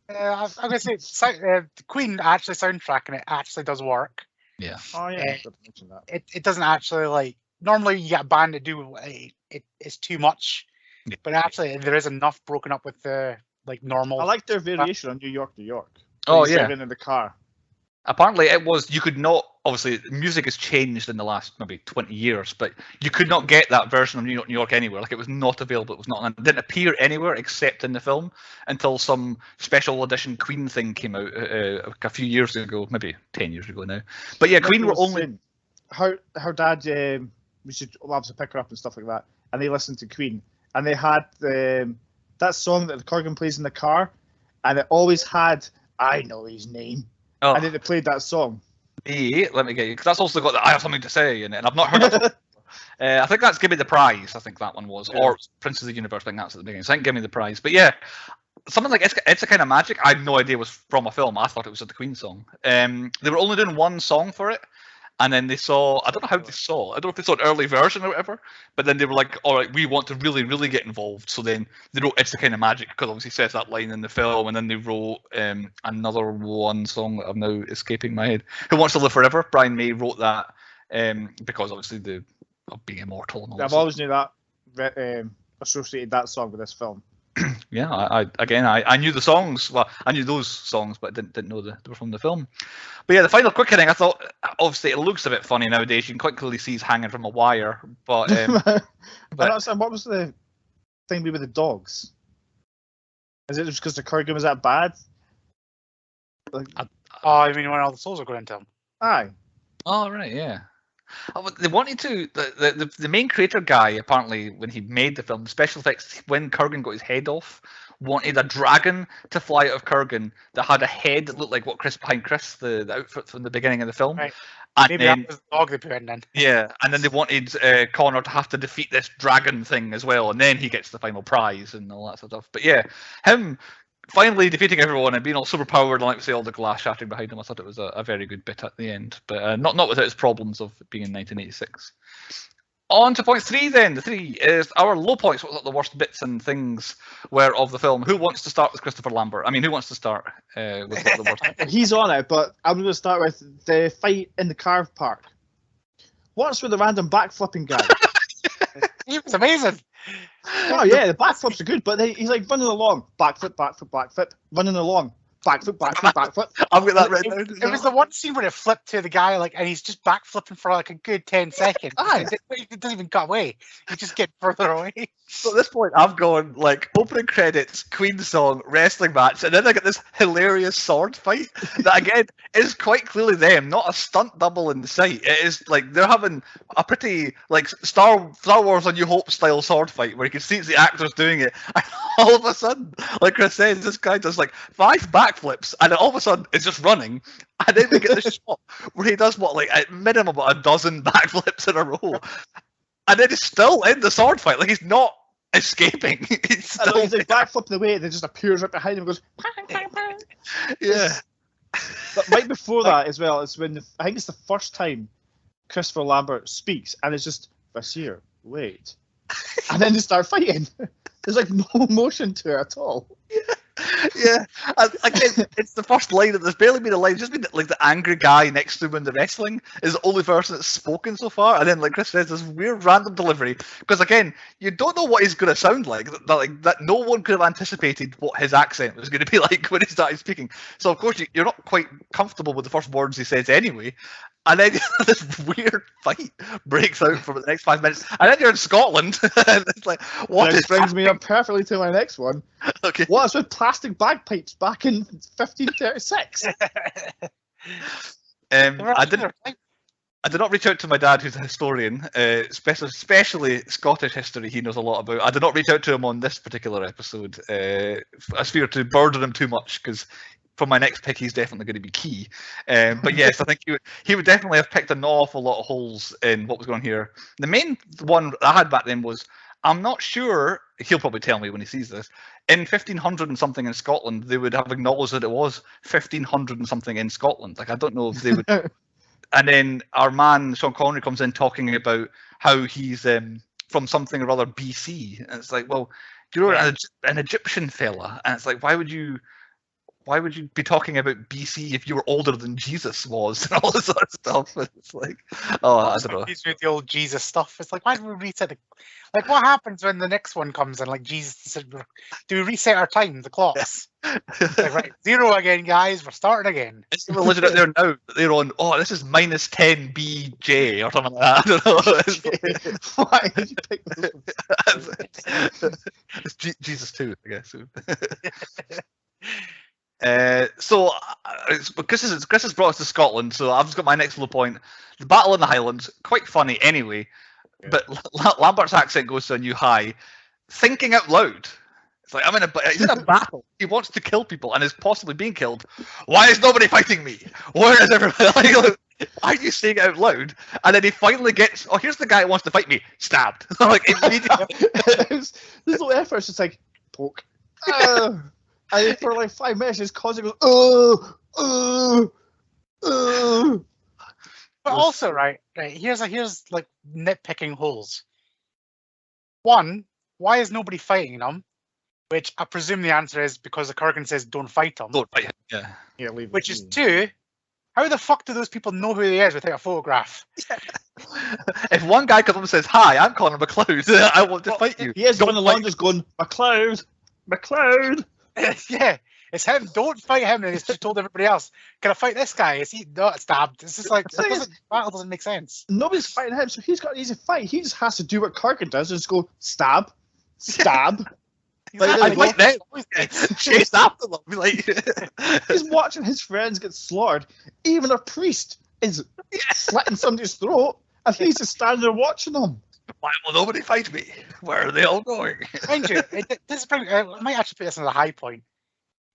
I'm gonna say the Queen actually soundtrack, and it actually does work. Yeah. Oh yeah, Yeah. I forgot to mention that. It doesn't actually like normally you get a band to do it's too much, Yeah. but actually there is enough broken up with the like normal. I like their variation on New York, New York. Oh, When he's yeah. driving in the car. Apparently, it was you could not. Obviously, music has changed in the last maybe 20 years, but you could not get that version of New York, anywhere. Like it was not available. It was not. It didn't appear anywhere except in the film until some special edition Queen thing came out a few years ago, maybe 10 years ago now. But yeah, Queen were only. Her dad we should obviously pick her up and stuff like that, and they listened to Queen, and they had that song that the Kurgan plays in the car, and it always had "I Know His Name," Oh, and then they played that song. let me get you because that's also got the "I Have Something to Say" in it, and I've not heard that. I think that's "Give Me the Prize." I think that one was, Yeah. or "Prince of the Universe." I think that's at the beginning. So I think "Give Me the Prize." But yeah, something like it's a kind of magic. I had no idea it was from a film. I thought it was a Queen song. They were only doing one song for it. And then they saw, I don't know how they saw, I don't know if they saw an early version or whatever, but then they were like, all right, we want to really, really get involved. So then they wrote It's the Kind of Magic, because obviously says that line in the film, and then they wrote another one song that I'm now escaping my head. Who Wants to Live Forever? Brian May wrote that because obviously of being immortal and all I've that. always knew that, associated that song with this film. Yeah, I knew the songs. Well, I knew those songs, but didn't know they were from the film. But yeah, the final quickening, I thought, obviously it looks a bit funny nowadays. You can quite clearly see he's hanging from a wire. But I don't understand, what was the thing with the dogs? Is it just because the Kurgan was that bad? Like, Oh, I mean when all the souls are going to him. aye. oh right, yeah. Oh, but they wanted to. The main creator guy, apparently, when he made the film, the special effects, when Kurgan got his head off, wanted a dragon to fly out of Kurgan that had a head that looked like what Chris behind Chris, the outfit from the beginning of the film. Right. And Maybe then, that was the dog they put in then. yeah, and then they wanted Connor to have to defeat this dragon thing as well, and then he gets the final prize and all that sort of stuff. But yeah, him finally defeating everyone and being all super powered and like say all the glass shattering behind him, I thought it was a very good bit at the end, but not without its problems of being in 1986. On to point 3 then. The 3 is our low points. What the worst bits and things were of the film? Who wants to start with Christopher Lambert? I mean, who wants to start with what the worst? He's on it, but I'm going to start with the fight in the car park. What's with the random backflipping guy? He was amazing. Oh yeah, the backflips are good, but he's like running along, backflip, backflip, backflip, running along, backflip, backfip, backflip. I've got that written down. It was the one scene where it flipped to the guy, like, and he's just backflipping for like a good 10 seconds. Aye. It doesn't even cut away. You just get further away. So at this point, I've gone like opening credits, Queen song, wrestling match, and then I get this hilarious sword fight that again is quite clearly them, not a stunt double in sight. It is like they're having a pretty like Star Wars: A New Hope style sword fight where you can see it's the actors doing it, and all of a sudden, like Chris says, this guy does like 5 backflips, and then all of a sudden it's just running, and then we get the shot where he does what like at minimum about a dozen backflips in a row. And then he's still in the sword fight. Like, he's not escaping. He's I know, still he's like backflipping away, and then just appears right behind him and goes, bang, bang, bang. yeah. But right before that as well, it's when I think it's the first time Christopher Lambert speaks, and it's just, Vasir, wait. And then they start fighting. There's like no emotion to it at all. Yeah, and again, it's the first line. There's barely been a line. It's just been like the angry guy next to him in the wrestling is the only person that's spoken so far. And then, like Chris says, this weird random delivery. Because again, you don't know what he's going to sound like. That no one could have anticipated what his accent was going to be like when he started speaking. So of course you're not quite comfortable with the first words he says anyway. And then this weird fight breaks out for the next 5 minutes. And then you're in Scotland. And it's like, what This is brings me happening? up perfectly to my next one. Okay. What's with plastic bagpipes back in 1536? I did not reach out to my dad, who's a historian, especially Scottish history. He knows a lot about. I did not reach out to him on this particular episode. I fear to burden him too much because for my next pick, he's definitely going to be key. But yes, I think he would definitely have picked an awful lot of holes in what was going on here. The main one I had back then was, I'm not sure, he'll probably tell me when he sees this, in 1500 and something in Scotland, they would have acknowledged that it was 1500 and something in Scotland. Like, I don't know if they would. And then our man, Sean Connery, comes in talking about how he's from something or other BC. And it's like, well, you're an Egyptian fella. And it's like, why would you be talking about BC if you were older than Jesus was and all this sort of stuff? And it's like, oh, I don't know. With the old Jesus stuff. It's like, why do we reset it? Like, what happens when the next one comes and like Jesus? Do we reset our time, the clocks? Like, right, 0 again, guys. We're starting again. It's the religion out there now. They're on. Oh, this is minus 10 BJ or something like that. I don't know. Why did you pick those? It's Jesus too, I guess. So Chris has brought us to Scotland, so I've just got my next little point. The battle in the Highlands, quite funny anyway, but Lambert's accent goes to a new high. Thinking out loud. It's like, he's in a battle. He wants to kill people and is possibly being killed. Why is nobody fighting me? Where is everybody? Like, why are you saying it out loud? And then he finally gets, oh, here's the guy who wants to fight me. Stabbed. Like, immediately. There's no effort. It's just like, poke. And for like 5 minutes, his cousin goes, But also, right, here's like nitpicking holes. One, why is nobody fighting him? Which I presume the answer is because the Kurgen says don't fight him. Don't fight him. Yeah. leave Which is 2, how the fuck do those people know who he is without a photograph? If one guy comes up and says, "Hi, I'm Connor McLeod. I want to fight you." He is Don't going fight along just going, McLeod. Yeah, it's him. Don't fight him. And he's just told everybody else, "Can I fight this guy? Is he not stabbed?" It's just like battle doesn't make sense. Nobody's fighting him, so he's got an easy fight. He just has to do what Kurgen does and just go, stab. I like that. Chase after them. Like, He's watching his friends get slaughtered. Even a priest is slitting somebody's throat, and he's just standing there watching them. why will nobody fight me? Where are they all going? Mind you, I might actually put this as a high point.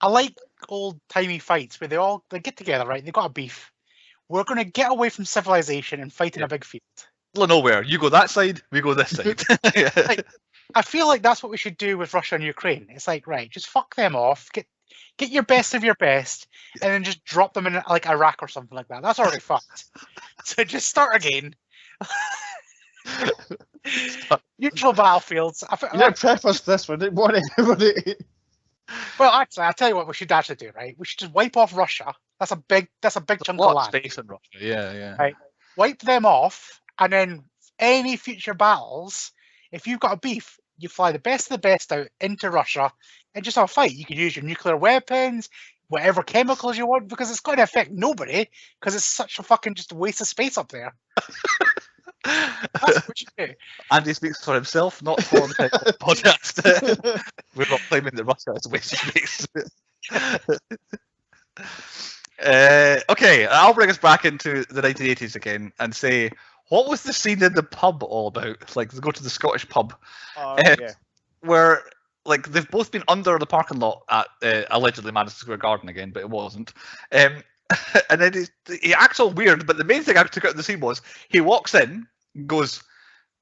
I like old timey fights where they get together, right? They've got a beef. We're going to get away from civilization and fight in a big field. Middle of nowhere. You go that side, we go this side. Like, I feel like that's what we should do with Russia and Ukraine. It's like, right, just fuck them off, get your best of your best, and then just drop them in like Iraq or something like that. That's already fucked. So just start again. Neutral battlefields. Yeah, preface this one. What anybody? Well, actually, I'll tell you what we should actually do. Right, we should just wipe off Russia. That's a big chunk of land. Space in Russia. Yeah. Right, wipe them off, and then any future battles, if you've got a beef, you fly the best of the best out into Russia and just have a fight. You can use your nuclear weapons, whatever chemicals you want, because it's going to affect nobody, because it's such a fucking just a waste of space up there. That's what you do. Andy speaks for himself, not for the podcast. We're not claiming that Russia is a waste of space. Okay, I'll bring us back into the 1980s again and say, what was the scene in the pub all about? Like, they go to the Scottish pub, where like they've both been under the parking lot at allegedly Madison Square Garden again, but it wasn't. And then he acts all weird, but the main thing I took out of the scene was he walks in, goes,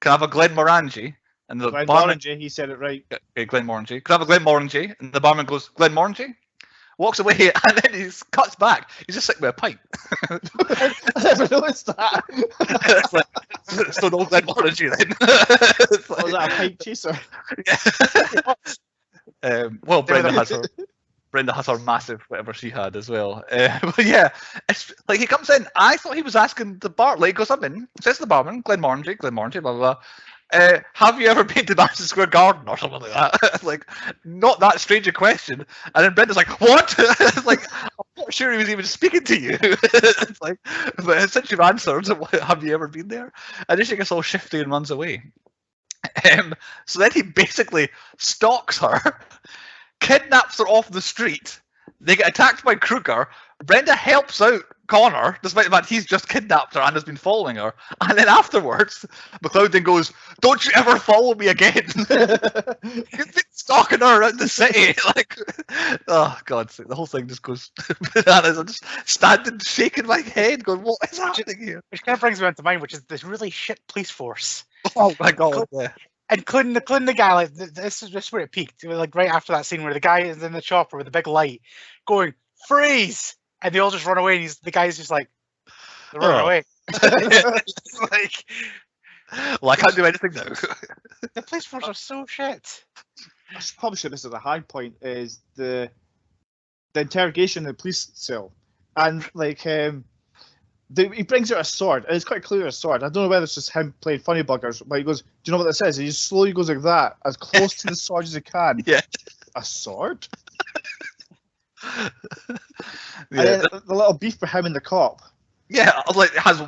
"Can I have a Glenmorangie?" And the barman, he said it right. Okay, Glenmorangie. Can I have a Glenmorangie? And the barman goes, "Glenmorangie?" Walks away, and then he cuts back. He's just sitting with a pipe. I never noticed that. It's like, so no Glenmorangie then. Was that a pipe chaser? Well, Brenda has her. Brenda has her massive whatever she had as well. But yeah, it's like he comes in. I thought he was asking the bar. Like, he goes, I'm in. Says to the barman, Glenmorangie, blah, blah, blah. Have you ever been to Madison Square Garden or something like that? Like, not that strange a question. And then Brenda's like, what? It's like, I'm not sure he was even speaking to you. It's like, but since you've answered, have you ever been there? And then she gets all shifty and runs away. So then he basically stalks her, kidnaps her off the street. They get attacked by Kruger. Brenda helps out Connor, despite the fact he's just kidnapped her and has been following her. And then afterwards, McLeod then goes, "Don't you ever follow me again." You've been stalking her around the city. Like, oh God, the whole thing just goes bananas. I'm just standing, shaking my head, going, "What is happening here?" Which kind of brings me on to mind, which is this really shit police force. Oh my God, yeah. And including the guy, like this is where it peaked. Like right after that scene where the guy is in the chopper with the big light, going freeze, and they all just run away. And the guy's just like, they're running away. Like, well, I can't do anything now. The police force are so shit. I probably should this is a high point is the interrogation in the police cell, and like he brings out a sword, and it's quite clear a sword. I don't know whether it's just him playing funny buggers, but he goes, "Do you know what this is?" He just slowly goes like that, as close to the sword as he can. Yeah. A sword? Yeah. And then the little beef for him and the cop. Yeah, like it has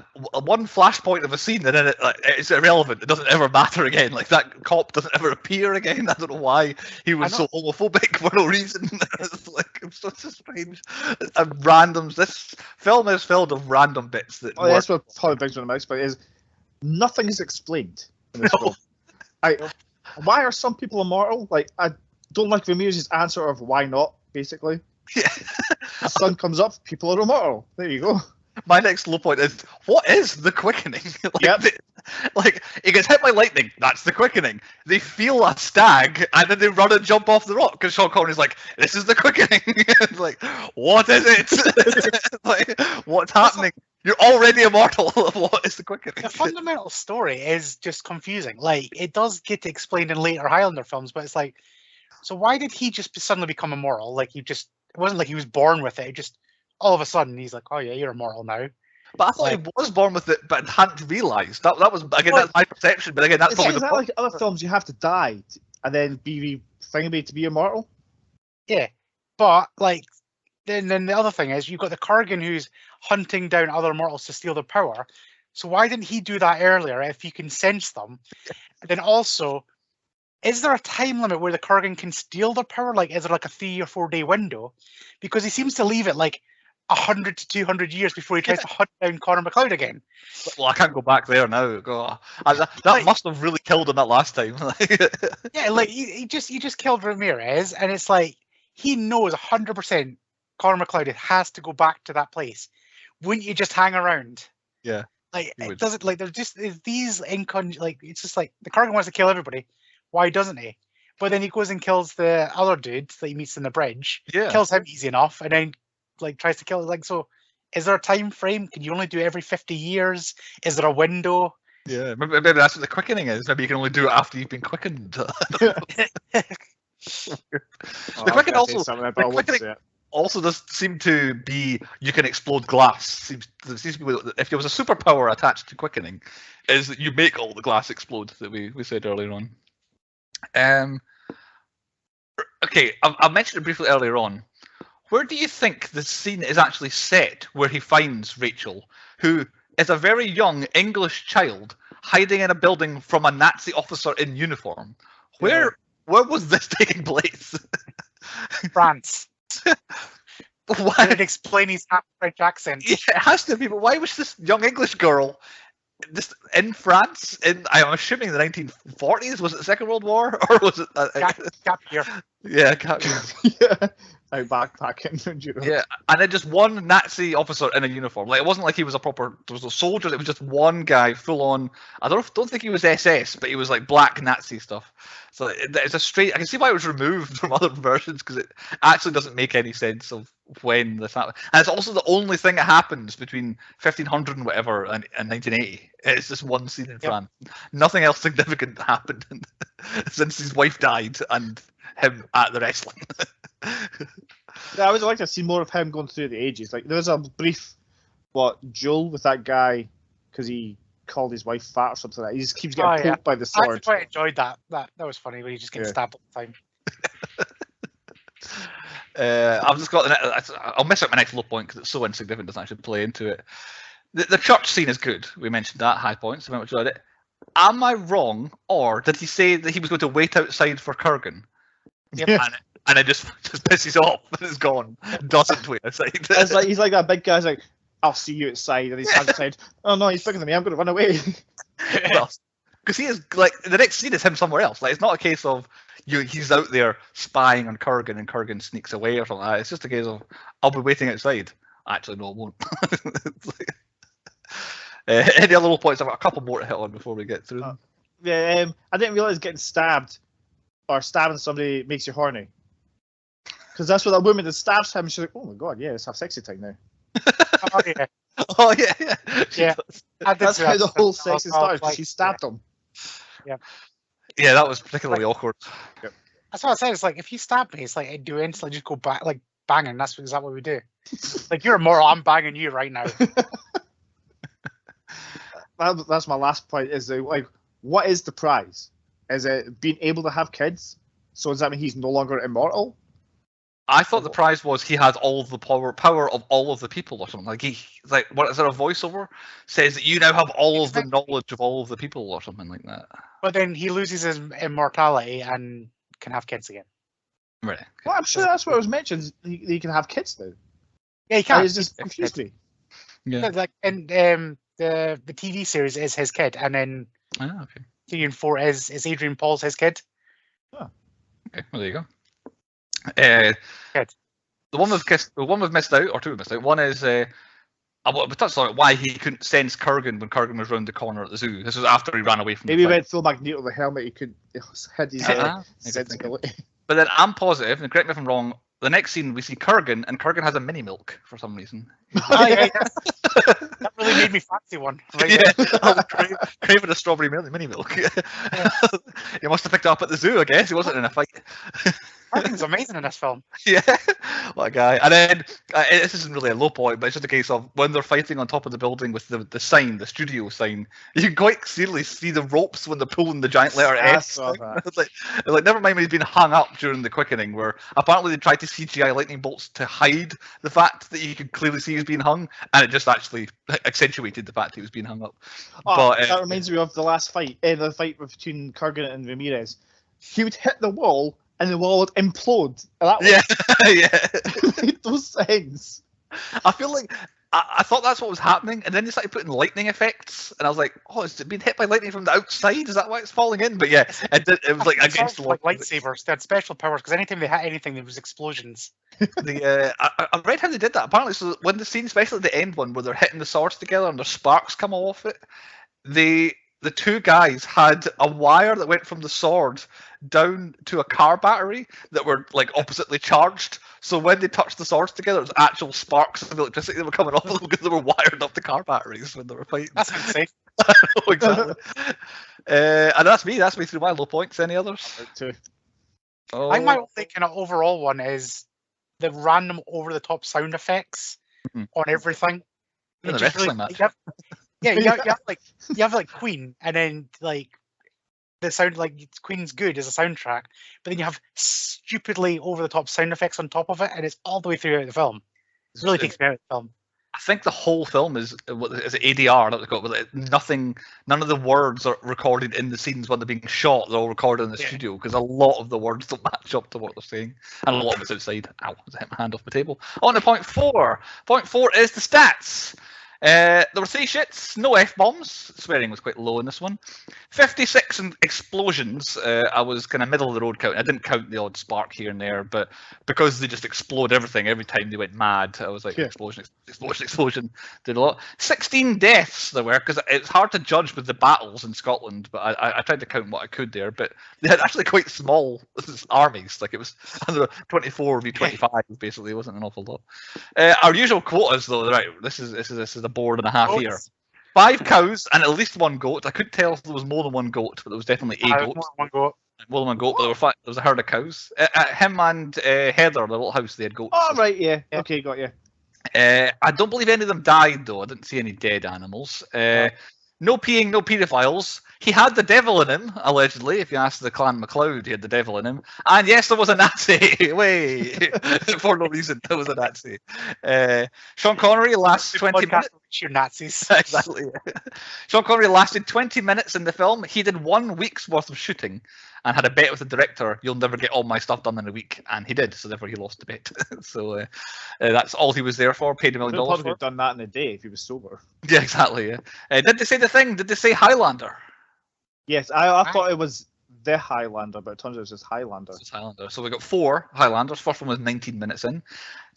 one flashpoint of a scene, and then it's irrelevant. It doesn't ever matter again. Like that cop doesn't ever appear again. I don't know why he was so homophobic for no reason. It's such strange and randoms. This film is filled with random bits that. Oh, that's what probably brings me to the mouse, but is nothing is explained in this film. Why are some people immortal? Like, I don't like Ramirez's answer of why not. Basically, yeah. The sun comes up, people are immortal. There you go. My next low point is, what is the quickening? Like he gets hit by lightning, that's the quickening. They feel a stag, and then they run and jump off the rock, because Sean Connery's like, this is the quickening. It's like, what is it? Like, what's happening? You're already immortal. What is the quickening? The fundamental story is just confusing. Like, it does get explained in later Highlander films, but it's like, so why did he just suddenly become immortal? Like, it wasn't like he was born with it. It just, all of a sudden, he's like, oh yeah, you're immortal now. But I thought he was born with it, but hadn't realised. That was, again, that's my perception, but again, that's probably the point. Like other films, you have to die and then be thingy to be immortal? Yeah, but, like, then the other thing is, you've got the Kurgen who's hunting down other immortals to steal their power. So why didn't he do that earlier if you can sense them? And then also, is there a time limit where the Kurgan can steal their power? Like, is there like a 3 or 4 day window? Because he seems to leave it like 100 to 200 years before he tries to hunt down Connor McLeod again. Well, I can't go back there now. That must have really killed him that last time. Yeah, like he just killed Ramirez, and it's like he knows 100% Connor McLeod has to go back to that place. Wouldn't you just hang around? Yeah. Like, it doesn't, like, there's just these like, it's just like the Kurgan wants to kill everybody. Why doesn't he? But then he goes and kills the other dude that he meets in the bridge. Yeah. Kills him easy enough, and then like tries to kill. Like, so is there a time frame? Can you only do it every 50 years? Is there a window? Yeah, maybe that's what the quickening is. Maybe you can only do it after you've been quickened. The quickening also does seem to be you can explode glass. Seems to be, if there was a superpower attached to quickening, is that you make all the glass explode that we said earlier on. Okay, I mentioned it briefly earlier on. Where do you think the scene is actually set where he finds Rachel, who is a very young English child hiding in a building from a Nazi officer in uniform? Where was this taking place? France. Why did it explain his half French accent? Yeah, it has to be, but why was this young English girl this in France? I'm assuming the 1940s. Was it the Second World War, or was it gap year? Yeah, gap year. Yeah, like backpacking. Yeah, and then just one Nazi officer in a uniform. Like, it wasn't like he was there was no soldiers. It was just one guy, full on. I don't think he was SS, but he was like black Nazi stuff. So it's a straight. I can see why it was removed from other versions, because it actually doesn't make any sense of when this happened. And it's also the only thing that happens between 1500 and whatever and 1980. It's just one scene in France. Nothing else significant happened since his wife died and him at the wrestling. Yeah, I would like to see more of him going through the ages. Like there was a brief, duel with that guy because he called his wife fat or something like that. He just keeps getting poked by the I sword. quite enjoyed that. That was funny when he just gets stabbed all the time. I've just got I'll miss out my next low point because it's so insignificant. It doesn't actually play into it. The church scene is good. We mentioned that high points. I enjoyed it. Am I wrong, or did he say that he was going to wait outside for Kurgen? Yep. And it just pisses off and it's gone. Doesn't wait outside. It's like he's like that big guy. He's like, "I'll see you outside," and he's outside. Oh no, he's bigger than me. I'm going to run away. Well, because he is like the next scene is him somewhere else. Like it's not a case of he's out there spying on Kurgen and Kurgen sneaks away or something like that. It's just a case of I'll be waiting outside. Actually, no, I won't. Any other little points? I've got a couple more to hit on before we get through them. Yeah, I didn't realize getting stabbed or stabbing somebody makes you horny. Because that's what that woman that stabs him. She's like, "Oh my god, yeah, let's have sexy time now." Oh yeah. Oh yeah. Yeah. That's how the whole sex started. Because she stabbed him. Yeah. Yeah, that was particularly awkward. Yep. That's what I said. It's like if you stab me, it's like I do instantly just go back, like banging. That's exactly what we do. Like you're immoral. I'm banging you right now. That's my last point. Is like, what is the prize? Is it being able to have kids? So does that mean he's no longer immortal? I thought the prize was he has all of the power of all of the people or something. Like what is there a voiceover says that you now have all of the knowledge of all of the people or something like that. But then he loses his immortality and can have kids again. Right. Okay. Well, I'm sure that's what was mentioned. He can have kids now. Yeah, he can. It's just confused me. Yeah. Like and the TV series is his kid, and then okay. 3 and 4 is Adrian Paul's his kid. Oh. Okay, well there you go. Good. The one we've missed out, or two we've missed out. One is we touched on it, why he couldn't sense Kurgen when Kurgen was round the corner at the zoo. This was after he ran away from. Maybe he went full Magneto with the helmet. He could had his sensibility. But then I'm positive, and correct me if I'm wrong. The next scene we see Kurgen, and Kurgen has a mini milk for some reason. Oh, yeah. That really made me fancy one. Right? Yeah, craving a strawberry mini milk. He must have picked it up at the zoo, I guess. He wasn't in a fight. Kurgen's amazing in this film. Yeah, what a guy. And then this isn't really a low point, but it's just a case of when they're fighting on top of the building with the sign, the studio sign. You can quite clearly see the ropes when they're pulling the giant letter S. It's like never mind when he's been hung up during the quickening, where apparently they tried to CGI lightning bolts to hide the fact that you could clearly see he's being hung, and it just actually accentuated the fact he was being hung up. Oh, but that reminds me of the last fight, the fight between Kurgen and Ramirez. He would hit the wall, and the wall would implode. That Yeah. made no sense. I feel like I thought that's what was happening, and then they started putting lightning effects, and I was like, "Oh, it's been hit by lightning from the outside. Is that why it's falling in?" But yeah, it was like against the wall. Like lightsabers, they had special powers because anytime they hit anything, there was explosions. I read how they did that. Apparently, so when the scene, especially the end one, where they're hitting the swords together and there's sparks come off it, the two guys had a wire that went from the sword down to a car battery that were like oppositely charged. So when they touched the swords together, it was actual sparks of electricity that were coming off of them because they were wired up to car batteries when they were fighting. That's insane. I know, exactly. And that's me. That's me through my low points. Any others? I think my only kind of overall one is the random over-the-top sound effects on everything. The wrestling match. You have like Queen, and then like the sound like Queen's good as a soundtrack, but then you have stupidly over-the-top sound effects on top of it, and it's all the way through the film. It really takes me out of the film. I think the whole film is ADR. That was called. None of the words are recorded in the scenes when they're being shot. They're all recorded in the studio because a lot of the words don't match up to what they're saying, and a lot of it's outside. Ow! I hit my hand off the table. On to point 4. Point 4 is the stats. There were 3 shits, no F-bombs. Swearing was quite low in this one. 56 explosions. I was kind of middle of the road counting. I didn't count the odd spark here and there, but because they just explode everything every time they went mad, I was like, explosion, did a lot. 16 deaths there were, because it's hard to judge with the battles in Scotland, but I tried to count what I could there, but they had actually quite small armies. Like it was 24 v 25, basically. It wasn't an awful lot. Our usual quotas, though, right, this is a board and a half here. 5 cows and at least 1 goat. I couldn't tell if there was more than 1 goat, but there was definitely a goat. One goat. Wool and goat, but there was a herd of cows. Him and Heather, the little house, they had goats. Oh, right, yeah. Okay, got you. I don't believe any of them died, though. I didn't see any dead animals. No peeing, no paedophiles. He had the devil in him, allegedly. If you ask the Clan MacLeod, he had the devil in him. And yes, there was a Nazi. For no reason, there was a Nazi. Sean Connery lasts 20 minutes. You Nazis. Exactly. Sean Connery lasted 20 minutes in the film. He did 1 week's worth of shooting and had a bet with the director, you'll never get all my stuff done in a week. And he did, so therefore he lost the bet. So that's all he was there for, paid $1 million He'd for probably it. have done that in a day if he was sober. Yeah, exactly. Yeah. Did they say the thing? Did they say Highlander? Yes, I thought it was the Highlander, but it turns out it's just Highlander. It's Highlander. So we got 4 Highlanders. First one was 19 minutes in.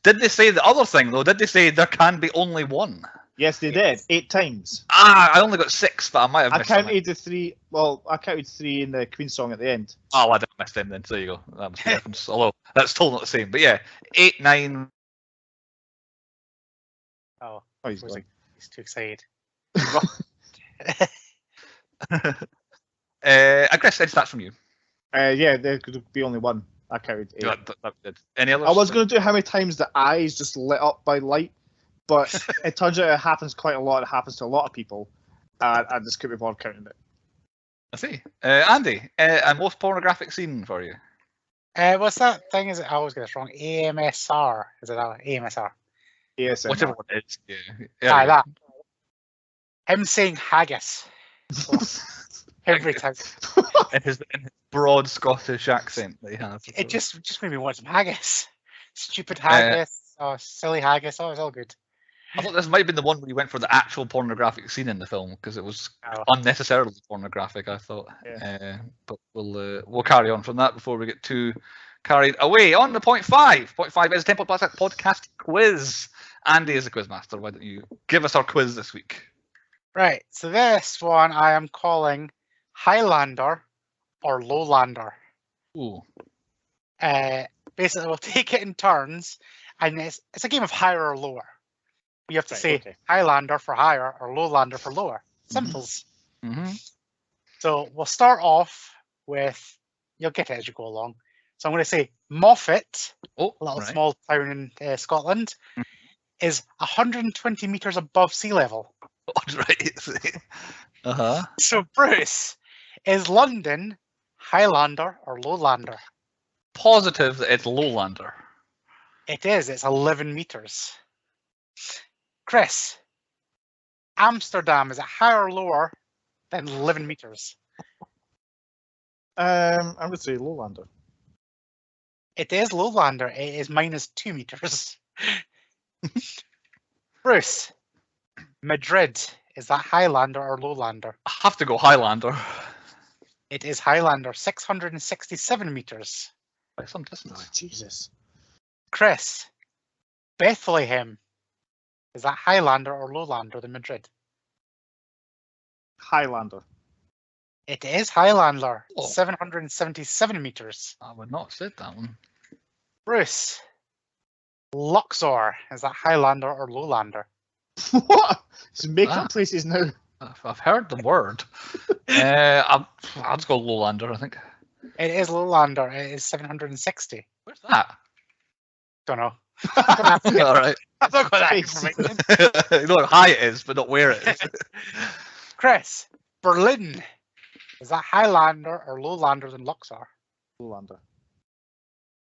Did they say the other thing, though? Did they say there can be only one? Yes, they did. 8 times. I only got 6, but I might have missed I counted something. the 3. Well, I counted 3 in the Queen song at the end. Oh, I didn't miss them then. So there you go. That was the difference. Although that's still not the same. But yeah, 8, 9. Oh, Oh, he's was gone. he's too excited. Chris, any stats from you? Yeah, there could be only one. I counted 8. That did. Any others? I was going to do how many times the eyes just lit up by light, but it turns out it happens quite a lot. It happens to a lot of people. I just couldn't be bothered counting it. I see. Andy, a most pornographic scene for you? What's that thing? Is it? I always get this wrong. AMSR. Is it that? AMSR. ASMR. Whichever one it is. Yeah. Aye, that. Him saying haggis. Every time. in his broad Scottish accent that he has. It just made me want some haggis. Stupid haggis. Silly haggis. Oh, it's all good. I thought this might have been the one where you went for the actual pornographic scene in the film because it was unnecessarily pornographic. I thought, but we'll carry on from that before we get too carried away. On to point 5. Point 5 is a Temple podcast quiz. Andy is the quizmaster. Why don't you give us our quiz this week? Right. So this one I am calling Highlander or Lowlander. Ooh. Basically, we'll take it in turns, and it's a game of higher or lower. You have to say Highlander for higher or Lowlander for lower. Simples. Mm-hmm. So we'll start off with, you'll get it as you go along. So I'm going to say Moffat, a little small town in Scotland, is 120 metres above sea level. Right. So Bruce, is London Highlander or Lowlander? Positive that it's Lowlander. It is. It's 11 metres. Chris, Amsterdam, is it higher or lower than 11 metres? I'm going to say Lowlander. It is Lowlander. It is -2 metres. Bruce, Madrid, is that Highlander or Lowlander? I have to go Highlander. It is Highlander, 667 metres. By some distance. Oh, Jesus. Chris, Bethlehem, is that Highlander or Lowlander than Madrid? Highlander. It is Highlander, 777 metres. I would not have said that one. Bruce, Luxor, is that Highlander or Lowlander? What? He's making up places now. I've heard the word. I'll just go Lowlander, I think. It is Lowlander. It is 760. Where's that? Don't know. All right. I've not got that information. You know how high it is, but not where it is. Chris, Berlin, is that Highlander or Lowlander than Luxor? Lowlander.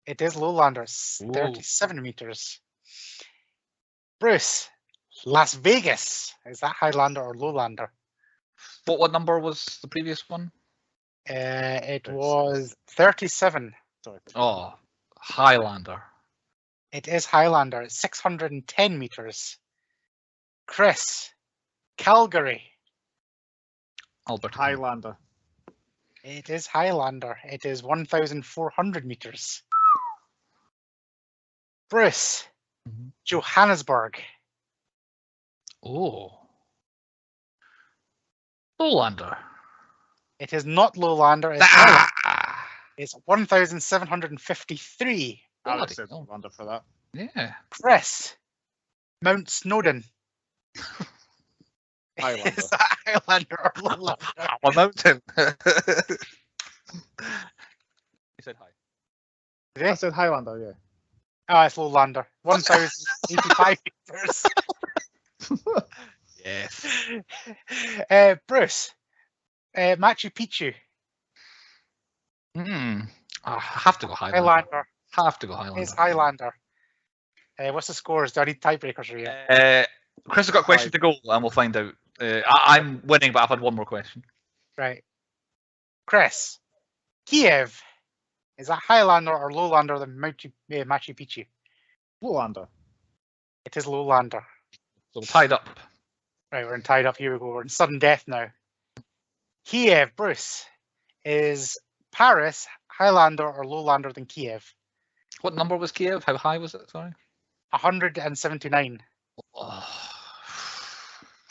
It is Lowlander, 37 metres. Bruce, Las Vegas, is that Highlander or Lowlander? What number was the previous one? It was 37. Sorry. Oh, Highlander. It is Highlander, it's 610 metres. Chris, Calgary. Albert. Highlander. It is Highlander. It is 1,400 metres. Bruce, Johannesburg. Oh. Lowlander. It is not Lowlander. It's Highlander. It's 1,753. I would say Lowlander for that. Yeah. Chris, Mount Snowdon. Highlander. Is that Highlander or Lowlander? I'm a mountain. said high. Did I he? said Highlander, yeah. Oh, it's Lowlander. 1,085 meters. Yes. Bruce. Machu Picchu. I have to go Highlander. Highlander. Have to go Highlander. It's Highlander. What's the scores? Do I need tiebreakers for you? Chris has got a question to go, and we'll find out. I'm winning, but I've had one more question. Right. Chris. Kiev. Is that Highlander or Lowlander than Machu Picchu? Lowlander. It is Lowlander. So we're tied up. Right, we're in tied up. Here we go. We're in sudden death now. Kiev, Bruce. Is Paris Highlander or Lowlander than Kiev? What number was Kiev? How high was it? Sorry. 179. Oh,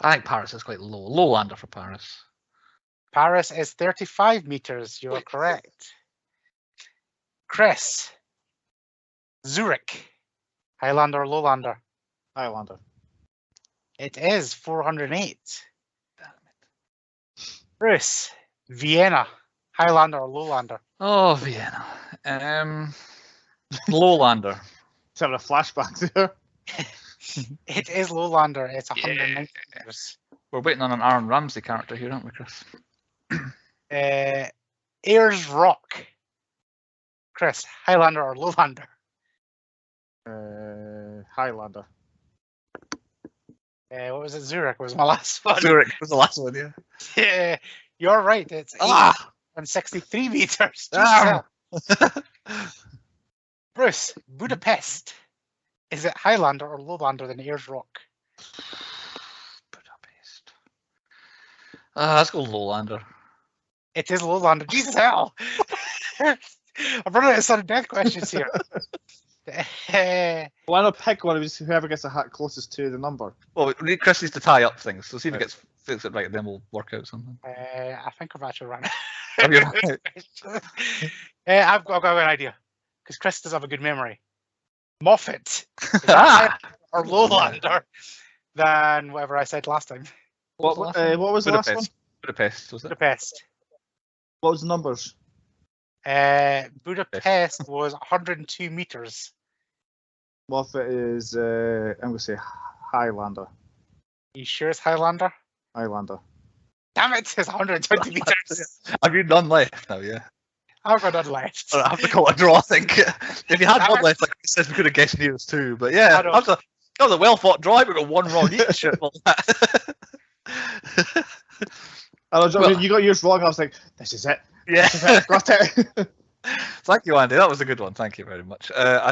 I think Paris is quite low. Lowlander for Paris. Paris is 35 meters. You are correct. Chris. Zurich. Highlander or Lowlander? Highlander. It is 408. Damn it. Bruce. Vienna. Highlander or Lowlander? Oh, Vienna. Lowlander. Just having a flashback there. It is Lowlander. It's 190 Yeah. meters. We're waiting on an Aaron Ramsey character here, aren't we, Chris? Ayers Rock. Chris, Highlander or Lowlander? Highlander. What was it? Zurich was my last one. Zurich was the last one, yeah. Yeah, you're right. It's 863 meters. Ah! Bruce, Budapest. Is it Highlander or Lowlander than Ayers Rock? Budapest. Let's go Lowlander. It is Lowlander. Jesus hell! I'm running out of sudden death questions here. Why not pick one of these, whoever gets the hat closest to the number? Well, we need Chris needs to tie up things, so see if he fix it right, then we'll work out something. I think I've actually run Have you out. I've got an idea. Because Chris does have a good memory. Moffat. Is that or Lowlander than whatever I said last time. What was the last one? Budapest, was it? Budapest. What was the numbers? Budapest was 102 meters. Moffat is, I'm going to say Highlander. You sure it's Highlander? Highlander. Damn it, it's 120 meters. Have you none left now, yeah? I've got none left. I have to call it a draw, I think. If you had one left, like Chris says, we could have guessed nearest two. But yeah, that was a well fought draw. We got one wrong each. You got yours wrong. I was like, this is it. Yeah. This is it. Got it. Thank you, Andy. That was a good one. Thank you very much.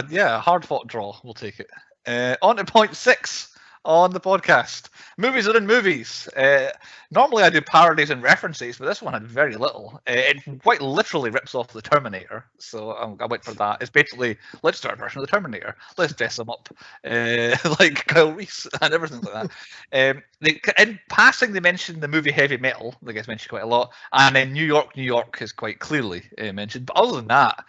Yeah, hard fought draw. We'll take it. On to point 6 on the podcast. Movies within movies. Normally I do parodies and references, but this one had very little. It quite literally rips off the Terminator, so I went for that. It's basically, let's do our version of the Terminator. Let's dress him up like Kyle Reese and everything like that. In passing, they mentioned the movie Heavy Metal, that gets mentioned quite a lot, and then New York is quite clearly mentioned. But other than that,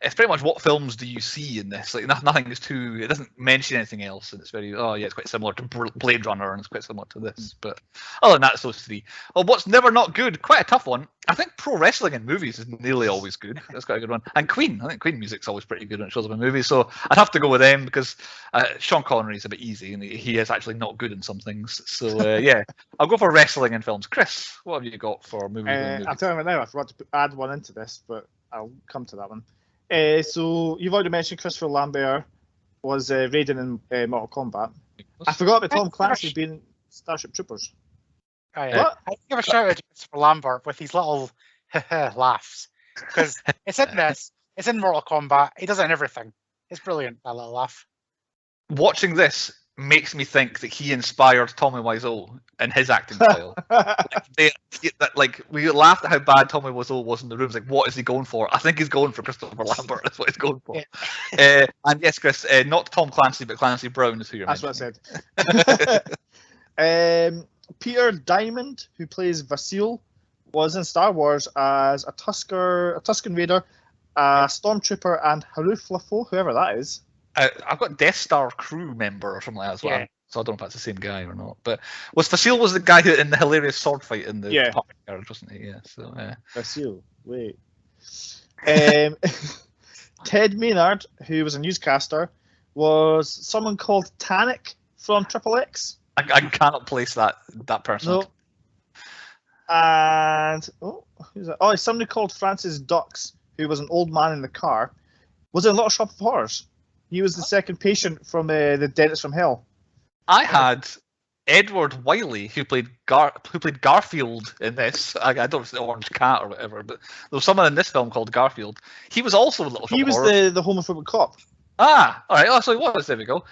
it's pretty much what films do you see in this? Like nothing is too. It doesn't mention anything else, and it's very. Oh yeah, it's quite similar to Blade Runner, and it's quite similar to this. But other than that, it's those 3. Oh, what's never not good? Quite a tough one. I think pro wrestling in movies is nearly always good. That's quite a good one. And Queen, I think Queen music's always pretty good when it shows up in movies. So I'd have to go with them because Sean Connery is a bit easy, and he is actually not good in some things. So yeah, I'll go for wrestling in films. Chris, what have you got for movies? I'm telling you right now, I forgot to add one into this, but I'll come to that one. So you've already mentioned Christopher Lambert was Raiden in Mortal Kombat. I forgot about Tom Clancy being Starship Troopers. Oh, yeah. What? I give a shout out to Christopher Lambert with his little laughs. Because it's in this, it's in Mortal Kombat, he does it in everything. It's brilliant, that little laugh. Watching this makes me think that he inspired Tommy Wiseau in his acting style. We laughed at how bad Tommy Wiseau was in the rooms. Like, what is he going for? I think he's going for Christopher Lambert. That's what he's going for. Yeah. And yes, Chris, not Tom Clancy, but Clancy Brown is who you're That's mentioning. what I said. Peter Diamond, who plays Vasile, was in Star Wars as a Tusken Raider, a Stormtrooper, and Haruf Lafo, whoever that is. I've got Death Star crew member or something like that as well. Yeah. So I don't know if that's the same guy or not. But Vasile was the guy who in the hilarious sword fight in the park garage, wasn't he? Yeah. So Vasile. Wait. Ted Maynard, who was a newscaster, was someone called Tannic from Triple X. I cannot place that person. No. And who's that? Oh, somebody called Francis Dux, who was an old man in the car, was in Little Shop of Horrors. He was the second patient from the Dentist from Hell. I had Edward Wiley, who played Garfield in this. I don't know if it's the Orange Cat or whatever, but there was someone in this film called Garfield. He was also in Little Shop of Horrors. He was the homophobic cop. Ah, all right. Oh, so he was. There we go.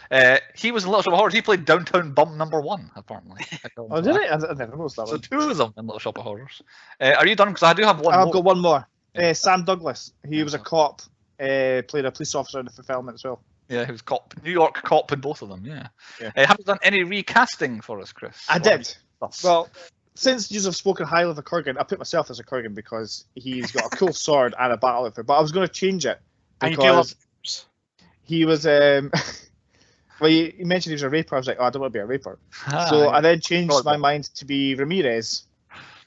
He was in Little Shop of Horrors. He played Downtown Bum #1, apparently. Oh, did he? I never noticed that So one. two of them in Little Shop of Horrors. Are you done? Because I do have one. I've got one more. Yeah. Sam Douglas. He was a cop. Played a police officer in the fulfillment as well. Yeah, he was cop, New York cop in both of them. Yeah. Yeah. Have you done any recasting for us, Chris? I did. Thus? Well, since you have spoken highly of a Kurgen, I put myself as a Kurgen because he's got a cool sword and a battle outfit. But I was going to change it And you do love because he was. Well, you mentioned he was a raper. I was like, oh, I don't want to be a raper. So I then changed my mind to be Ramirez,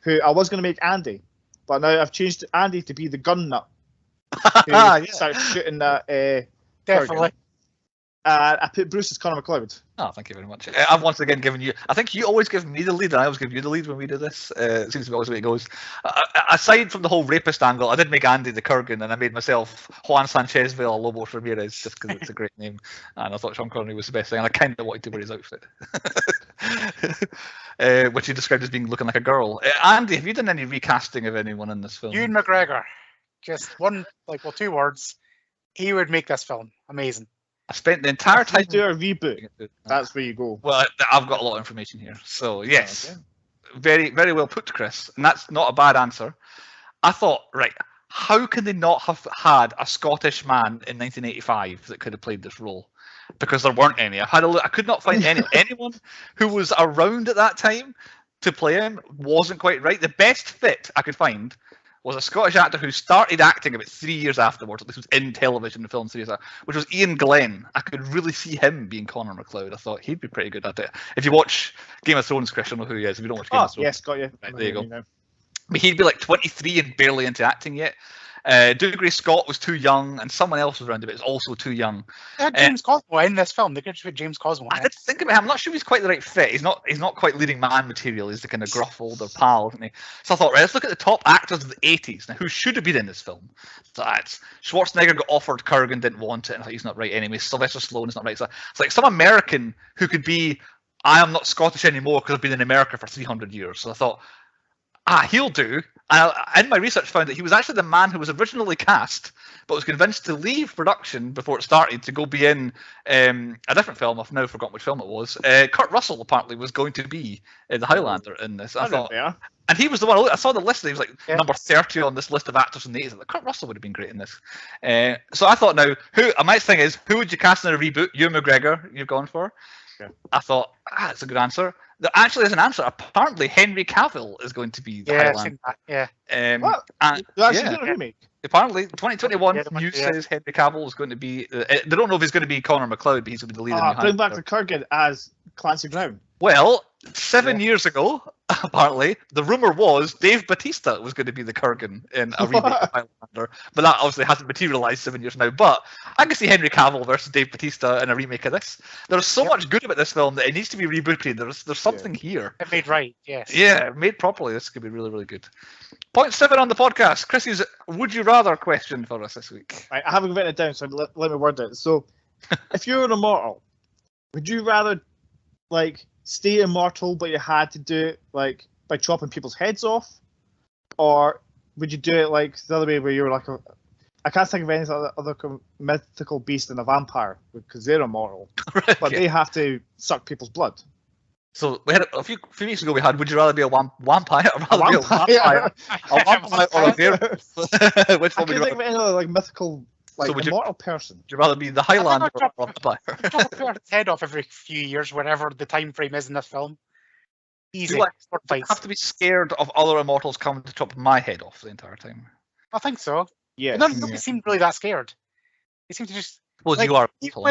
who I was going to make Andy, but now I've changed Andy to be the gun nut. Who starts shooting that. definitely. Kurgen. I put Bruce as Connor McLeod. Oh, thank you very much. I've once again given you. I think you always give me the lead, and I always give you the lead when we do this. It seems to be always the way it goes. Aside from the whole rapist angle, I did make Andy the Kurgan, and I made myself Juan Sanchez Villalobos Ramirez just because it's a great name, and I thought Sean Connery was the best thing, and I kind of wanted to wear his outfit, which he described as being looking like a girl. Andy, have you done any recasting of anyone in this film? Ewan McGregor. Just two words. He would make this film amazing. I spent the entire time. Do a reboot. That's where you go. Well, I've got a lot of information here. So, yes, okay. Very, very well put, Chris. And that's not a bad answer. I thought, right, how can they not have had a Scottish man in 1985 that could have played this role? Because there weren't any. I had a look. I could not find anyone who was around at that time to play him. Wasn't quite right. The best fit I could find was a Scottish actor who started acting about 3 years afterwards. This was in television and film series, which was Ian Glenn. I could really see him being Connor McLeod. I thought he'd be pretty good at it. If you watch Game of Thrones, Chris, you'll know who he is. If you don't watch Game of Thrones, yes, got you. Right, there you go. But he'd be like 23 and barely into acting yet. Dougray Scott was too young, and someone else was around it, but it's also too young. They had James Cosmo in this film. They could have put James Cosmo in. I did think about him. I'm not sure he's quite the right fit. He's not quite leading man material. He's the kind of gruff older pal, isn't he? So I thought, right, let's look at the top actors of the 80s. Now, who should have been in this film? So that's Schwarzenegger got offered, Kurgan didn't want it, and I thought he's not right anyway. Sylvester Stallone is not right. So it's like some American who could be, I am not Scottish anymore because I've been in America for 300 years. So I thought, he'll do. In my research, found that he was actually the man who was originally cast, but was convinced to leave production before it started to go be in a different film. I've now forgotten which film it was. Kurt Russell apparently was going to be the Highlander in this. I thought, and he was the one. I saw the list. And he was like number 30 on this list of actors in the 80s. Like, Kurt Russell would have been great in this. So I thought, now, my thing is, who would you cast in a reboot? Ewan McGregor, you've gone for. Yeah. I thought, that's a good answer. There actually is an answer. Apparently, Henry Cavill is going to be the Highlander. What? Actually, a remake. Apparently, 2021 news says Henry Cavill is going to be. They don't know if he's going to be Connor McLeod, but he's going to be the lead. Bring back the Kurgan as Clancy Brown. Well, 7 years ago, apparently, the rumor was Dave Bautista was going to be the Kurgan in a remake of Highlander, but that obviously hasn't materialized 7 years now. But I can see Henry Cavill versus Dave Bautista in a remake of this. There's so much good about this film that it needs to be rebooted. There's something here. It made right, yes. Yeah, made properly. This could be really, really good. Point 7 on the podcast. Chrissy's Would You Rather question for us this week. Right, I haven't written it down, so let me word it. So, if you're an immortal, would you rather, stay immortal, but you had to do it by chopping people's heads off, or would you do it the other way, where you're I can't think of any other mythical beast than a vampire because they're immortal, right, but they have to suck people's blood. So we had a few weeks ago. We had, would you rather be a vampire or a vampire or a bear? Which one would you rather? I can't think of any mythical. So immortal person. Would you rather be the Highlander or a vampire? Chop a person's head off every few years, whatever the time frame is in this film. Easy. Do I have to be scared of other immortals coming to chop my head off the entire time? I think so. Yeah. Nobody seemed really that scared. They seemed to just. Well, you are. What do you call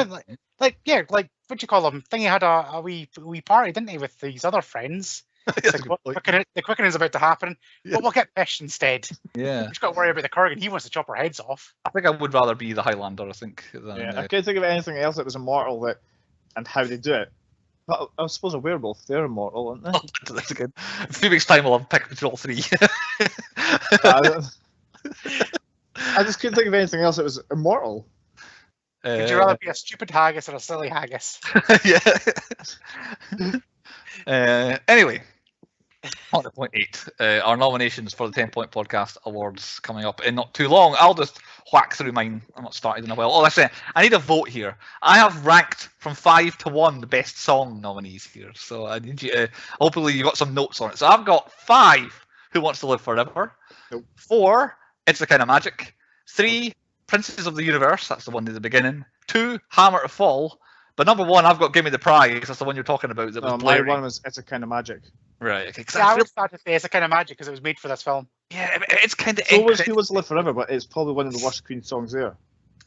them? Thingy had a wee party, didn't he, with these other friends? That's a good point. The quickening is about to happen, Yeah. but we'll get Bish instead. Yeah. We've just got to worry about the Kurgan. He wants to chop our heads off. I think I would rather be the Highlander, I think, than I can't think of anything else that was immortal and how they do it. But I suppose a werewolf, they're immortal, aren't they? That's good. In a few weeks' time, we'll have picked between all three. I just couldn't think of anything else that was immortal. Would you rather be a stupid haggis or a silly haggis? Yeah. Anyway, on to point 8. Our nominations for the 10-Point Podcast Awards coming up in not too long. I'll just whack through mine. I'm not started in a while. Oh, listen, I need a vote here. I have ranked from 5 to 1 the best song nominees here. So I need you to, hopefully you got some notes on it. So I've got 5, Who Wants to Live Forever. Nope. 4, It's the Kind of Magic. 3, Princes of the Universe. That's the one at the beginning. 2, Hammer to Fall. But number 1, I've got Give Me the Prize. That's the one you're talking about. That was My blaring. one was It's a Kind of Magic. Right. Okay. Yeah, I would start to say it's a kind of magic because it was made for this film. Yeah, it's kind of. So was Who Wants to Live Forever, but it's probably one of the worst Queen songs there.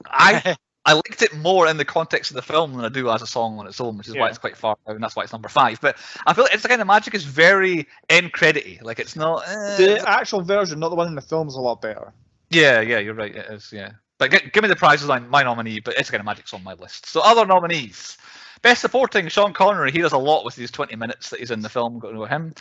I liked it more in the context of the film than I do as a song on its own, which is why it's quite far down. That's why it's number 5. But I feel like It's the Kind of Magic is very end credity. Like it's not. The actual version, not the one in the film, is a lot better. Yeah, you're right. It is. Yeah. But Give Me the Prize is my nominee, but It's the Kind of Magic's on my list. So other nominees. Best Supporting, Sean Connery. He does a lot with these 20 minutes that he's in the film. Got to know him.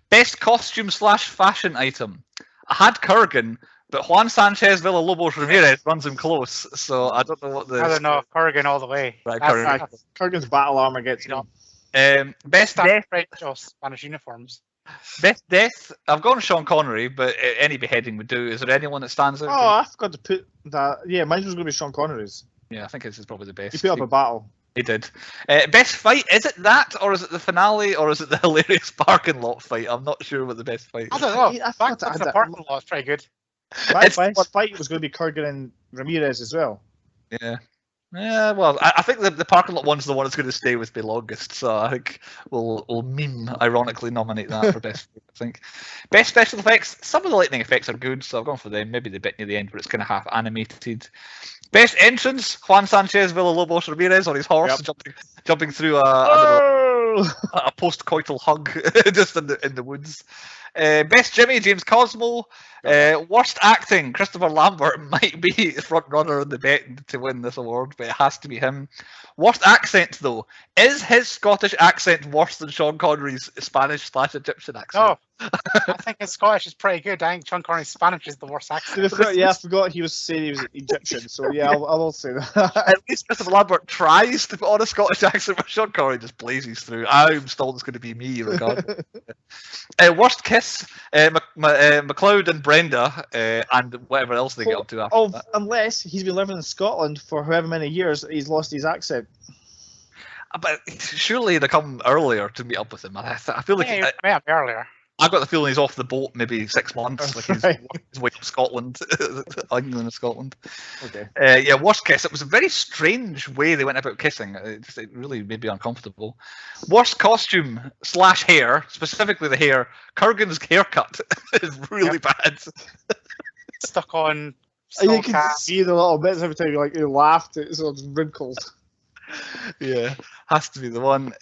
Best Costume / Fashion Item. I had Kurgen, but Juan Sanchez Villalobos Ramirez runs him close. So I don't know what the. I don't know. Kurgan all the way. Right, Kurgan's battle armor gets me. Best Death. French or Spanish uniforms. Best Death. I've gone Sean Connery, but any beheading would do. Is there anyone that stands out? Oh, I forgot to put that. Yeah, mine was going to be Sean Connery's. Yeah, I think this is probably the best. He put up a battle. He did. Best fight, is it that, or is it the finale, or is it the hilarious parking lot fight? I'm not sure what the best fight is. I don't know. I forgot to Back add to the that. parking lot is pretty good. My best fight was going to be Kurgan and Ramirez as well. Yeah. Yeah, well, I think the parking lot one's the one that's going to stay with me longest, so I think we'll ironically nominate that for best fight, I think. Best special effects, some of the lightning effects are good, so I've gone for them. Maybe the bit near the end where it's kind of half animated. Best entrance, Juan Sanchez Villalobos Ramirez on his horse, jumping through a post-coital hug just in the woods. Best Jimmy, James Cosmo. Worst acting, Christopher Lambert might be front runner in the bet to win this award, but it has to be him. Worst accent, though, is his Scottish accent worse than Sean Connery's Spanish / Egyptian accent? No, I think his Scottish is pretty good. I think Sean Connery's Spanish is the worst accent. I forgot he was saying he was Egyptian, so yeah, I will say that. At least Christopher Lambert tries to put on a Scottish accent, but Sean Connery just blazes through. I'm still it's going to be me, regardless. Worst kiss, McLeod and Brenda, and whatever else they get up to after that. Unless he's been living in Scotland for however many years, he's lost his accent. But surely they come earlier to meet up with him. I feel like he met up earlier. I've got the feeling he's off the boat maybe 6 months. Like he's way up Scotland, England and Scotland. Okay. Worst kiss. It was a very strange way they went about kissing. It really made me uncomfortable. Worst costume / hair, specifically the hair. Kurgan's haircut is really bad. Stuck on. You can see the little bits every time you laughed. It's sort of wrinkled. Yeah, has to be the one.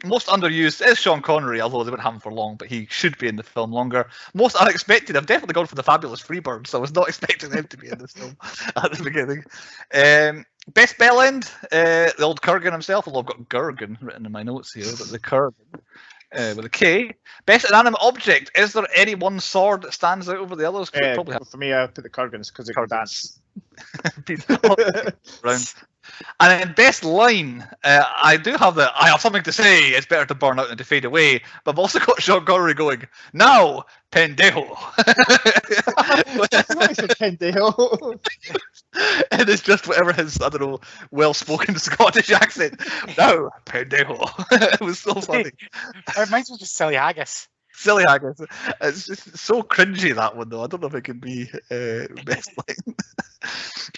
Most underused is Sean Connery, although they wouldn't have him for long, but he should be in the film longer. Most unexpected, I've definitely gone for the Fabulous Freebirds, so I was not expecting them to be in this film at the beginning. Best bell end, the old Kurgan himself, although I've got Kurgen written in my notes here, but the Kurgan with a K. Best inanimate object, is there any one sword that stands out over the others? Probably for me, I put the Kurgans because they can dance. Round. And then best line, I have something to say, it's better to burn out than to fade away, but I've also got Sean Connery going, now, pendejo. Pendejo. And it's just whatever his, I don't know, well-spoken Scottish accent. No, pendejo. It was so funny. It reminds me of just silly haggis. Silly haggis. It's just so cringy, that one, though. I don't know if it can be best line.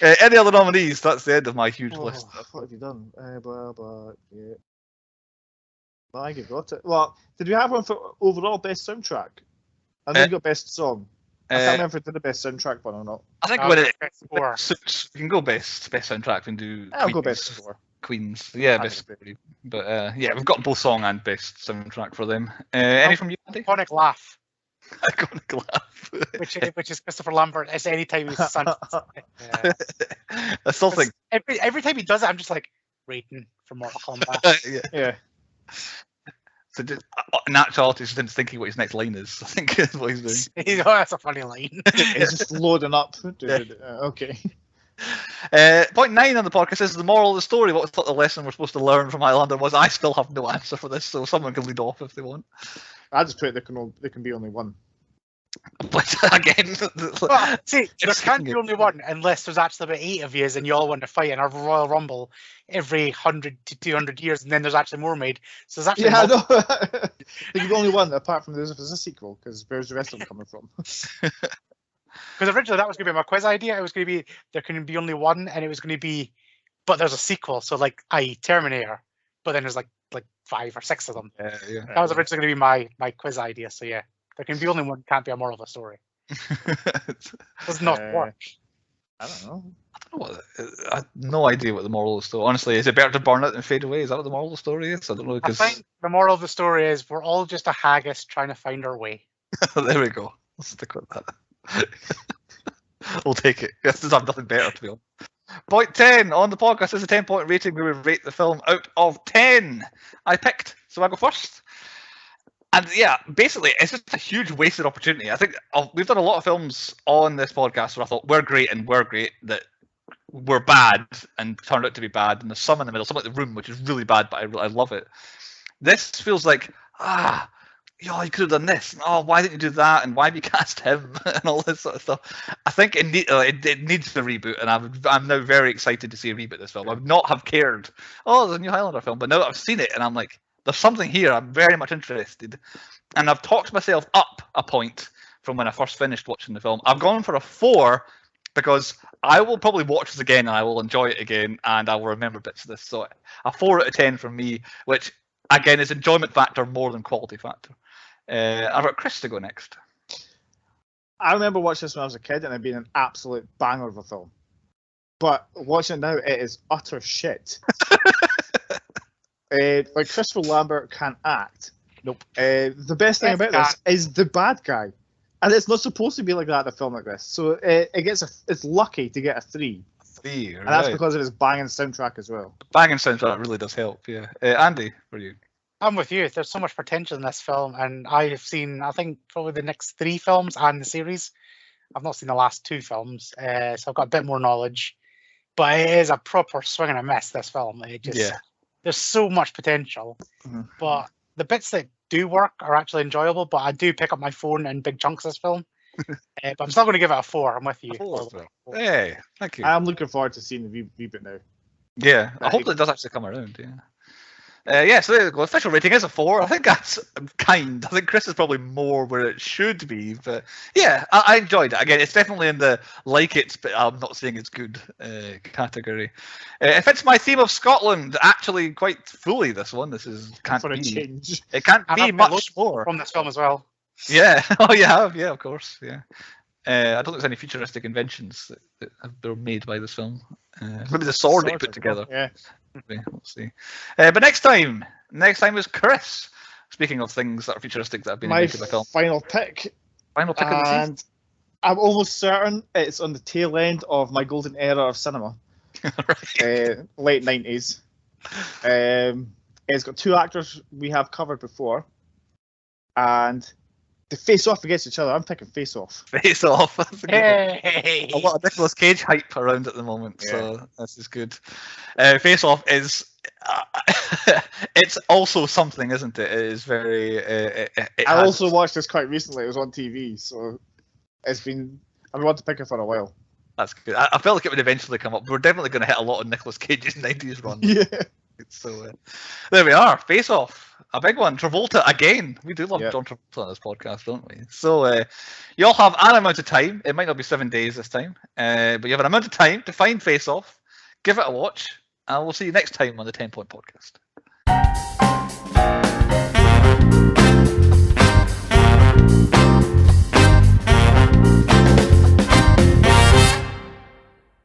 Any other nominees? That's the end of my huge list. What have you done? Yeah. Well, I think you got it. Well, did we have one for overall best soundtrack? I think you got best song. I can't remember if it did the best soundtrack one or not. I think when it suits, we can go best soundtrack. We can do. I'll go best score. Queens. Yeah, best. But yeah, we've got both song and best soundtrack for them. Any from you, Andy? Iconic laugh, Iconic laugh. which is Christopher Lambert. It's any time he's son. I still think Every time he does it, I'm just like rating for Mortal Kombat. Yeah. So just, in actuality, he's just thinking what his next line is. I think is what he's doing. That's a funny line. It's just loading up. Okay. Point 9 on the podcast is the moral of the story. What we thought the lesson we're supposed to learn from Highlander was. I still have no answer for this, so someone can lead off if they want. I just put there can be only one. But again, well, see, there can't be only one unless there's actually about 8 of you and you all want to fight in a Royal Rumble every 100 to 200 years, and then there's actually more made. So there's actually I know. There can be only one, apart from there's a sequel, because where's the rest of them coming from? Because originally that was going to be my quiz idea. It was going to be there can be only one, and it was going to be, but there's a sequel. So like, i.e. Terminator, but then there's like 5 or 6 of them. Yeah. That was originally going to be my quiz idea. So yeah, there can be only one. Can't be a moral of the story. Does not work. I don't know. I have no idea what the moral of the story. Honestly, is it better to burn it than fade away? Is that what the moral of the story is? I don't know. I think the moral of the story is we're all just a haggis trying to find our way. There we go. Let's stick with that. We'll take it. Yes, there's nothing better to be on. Point 10 on the podcast is a 10-point rating. We would rate the film out of 10. I picked, so I go first. And yeah, basically, it's just a huge wasted opportunity. I think we've done a lot of films on this podcast where I thought we're great that were bad and turned out to be bad. And there's some in the middle, some like The Room, which is really bad, but I love it. This feels like, you could have done this. Oh, why didn't you do that? And why have you cast him? And all this sort of stuff. I think it needs the reboot, and I'm now very excited to see a reboot of this film. I would not have cared. Oh, there's a new Highlander film, but now that I've seen it, and I'm like, there's something here. I'm very much interested, and I've talked myself up a point from when I first finished watching the film. I've gone for a 4 because I will probably watch this again, and I will enjoy it again, and I will remember bits of this. So a 4 out of 10 from me, which again is enjoyment factor more than quality factor. I've got Chris to go next. I remember watching this when I was a kid, and it being an absolute banger of a film. But watching it now, it is utter shit. Like Christopher Lambert can act. Nope. The best thing about this is the bad guy, and it's not supposed to be like that in a film like this. So it's lucky to get a 3. 3, and that's because of his banging soundtrack as well. Banging soundtrack really does help. Yeah, Andy, for you. I'm with you. There's so much potential in this film, and I have seen, I think, probably the next 3 films and the series. I've not seen the last 2 films, so I've got a bit more knowledge. But it is a proper swing and a miss, this film. There's so much potential, but the bits that do work are actually enjoyable. But I do pick up my phone in big chunks this film. But I'm still going to give it a 4. I'm with you. 4. Hey, thank you. I'm looking forward to seeing the reboot now. Yeah, I hope it does actually come around. Yeah. So there you go. Official rating is a 4. I think that's kind. I think Chris is probably more where it should be, but yeah, I enjoyed it. Again, it's definitely in the like it, but I'm not saying it's good category. It fits my theme of Scotland actually quite fully. This one, can't for a be. Change. It can't be much more from this film as well. Yeah. Oh, you have. Yeah, of course. Yeah. I don't think there's any futuristic inventions that were made by this film. Maybe the sword they put together. Yeah. We'll see. But next time is Chris. Speaking of things that are futuristic that have been invented by film. Final pick. Final pick of the season. And I'm almost certain it's on the tail end of my golden era of cinema. Right. Late 90s. It's got 2 actors we have covered before. And they face off against each other. I'm picking Face Off. Face Off. Hey. A lot of Nicolas Cage hype around at the moment, so this is good. Face Off is it's also something, isn't it? It is very. I also watched this quite recently. It was on TV, so I've been wanting to pick it for a while. That's good. I felt like it would eventually come up. We're definitely going to hit a lot of Nicolas Cage's 90s run. Yeah. So there we are. Face Off, a big one. Travolta again. We do love John Travolta on this podcast, don't we? So you all have an amount of time. It might not be 7 days this time, but you have an amount of time to find Face Off. Give it a watch, and we'll see you next time on the 10 Point Podcast.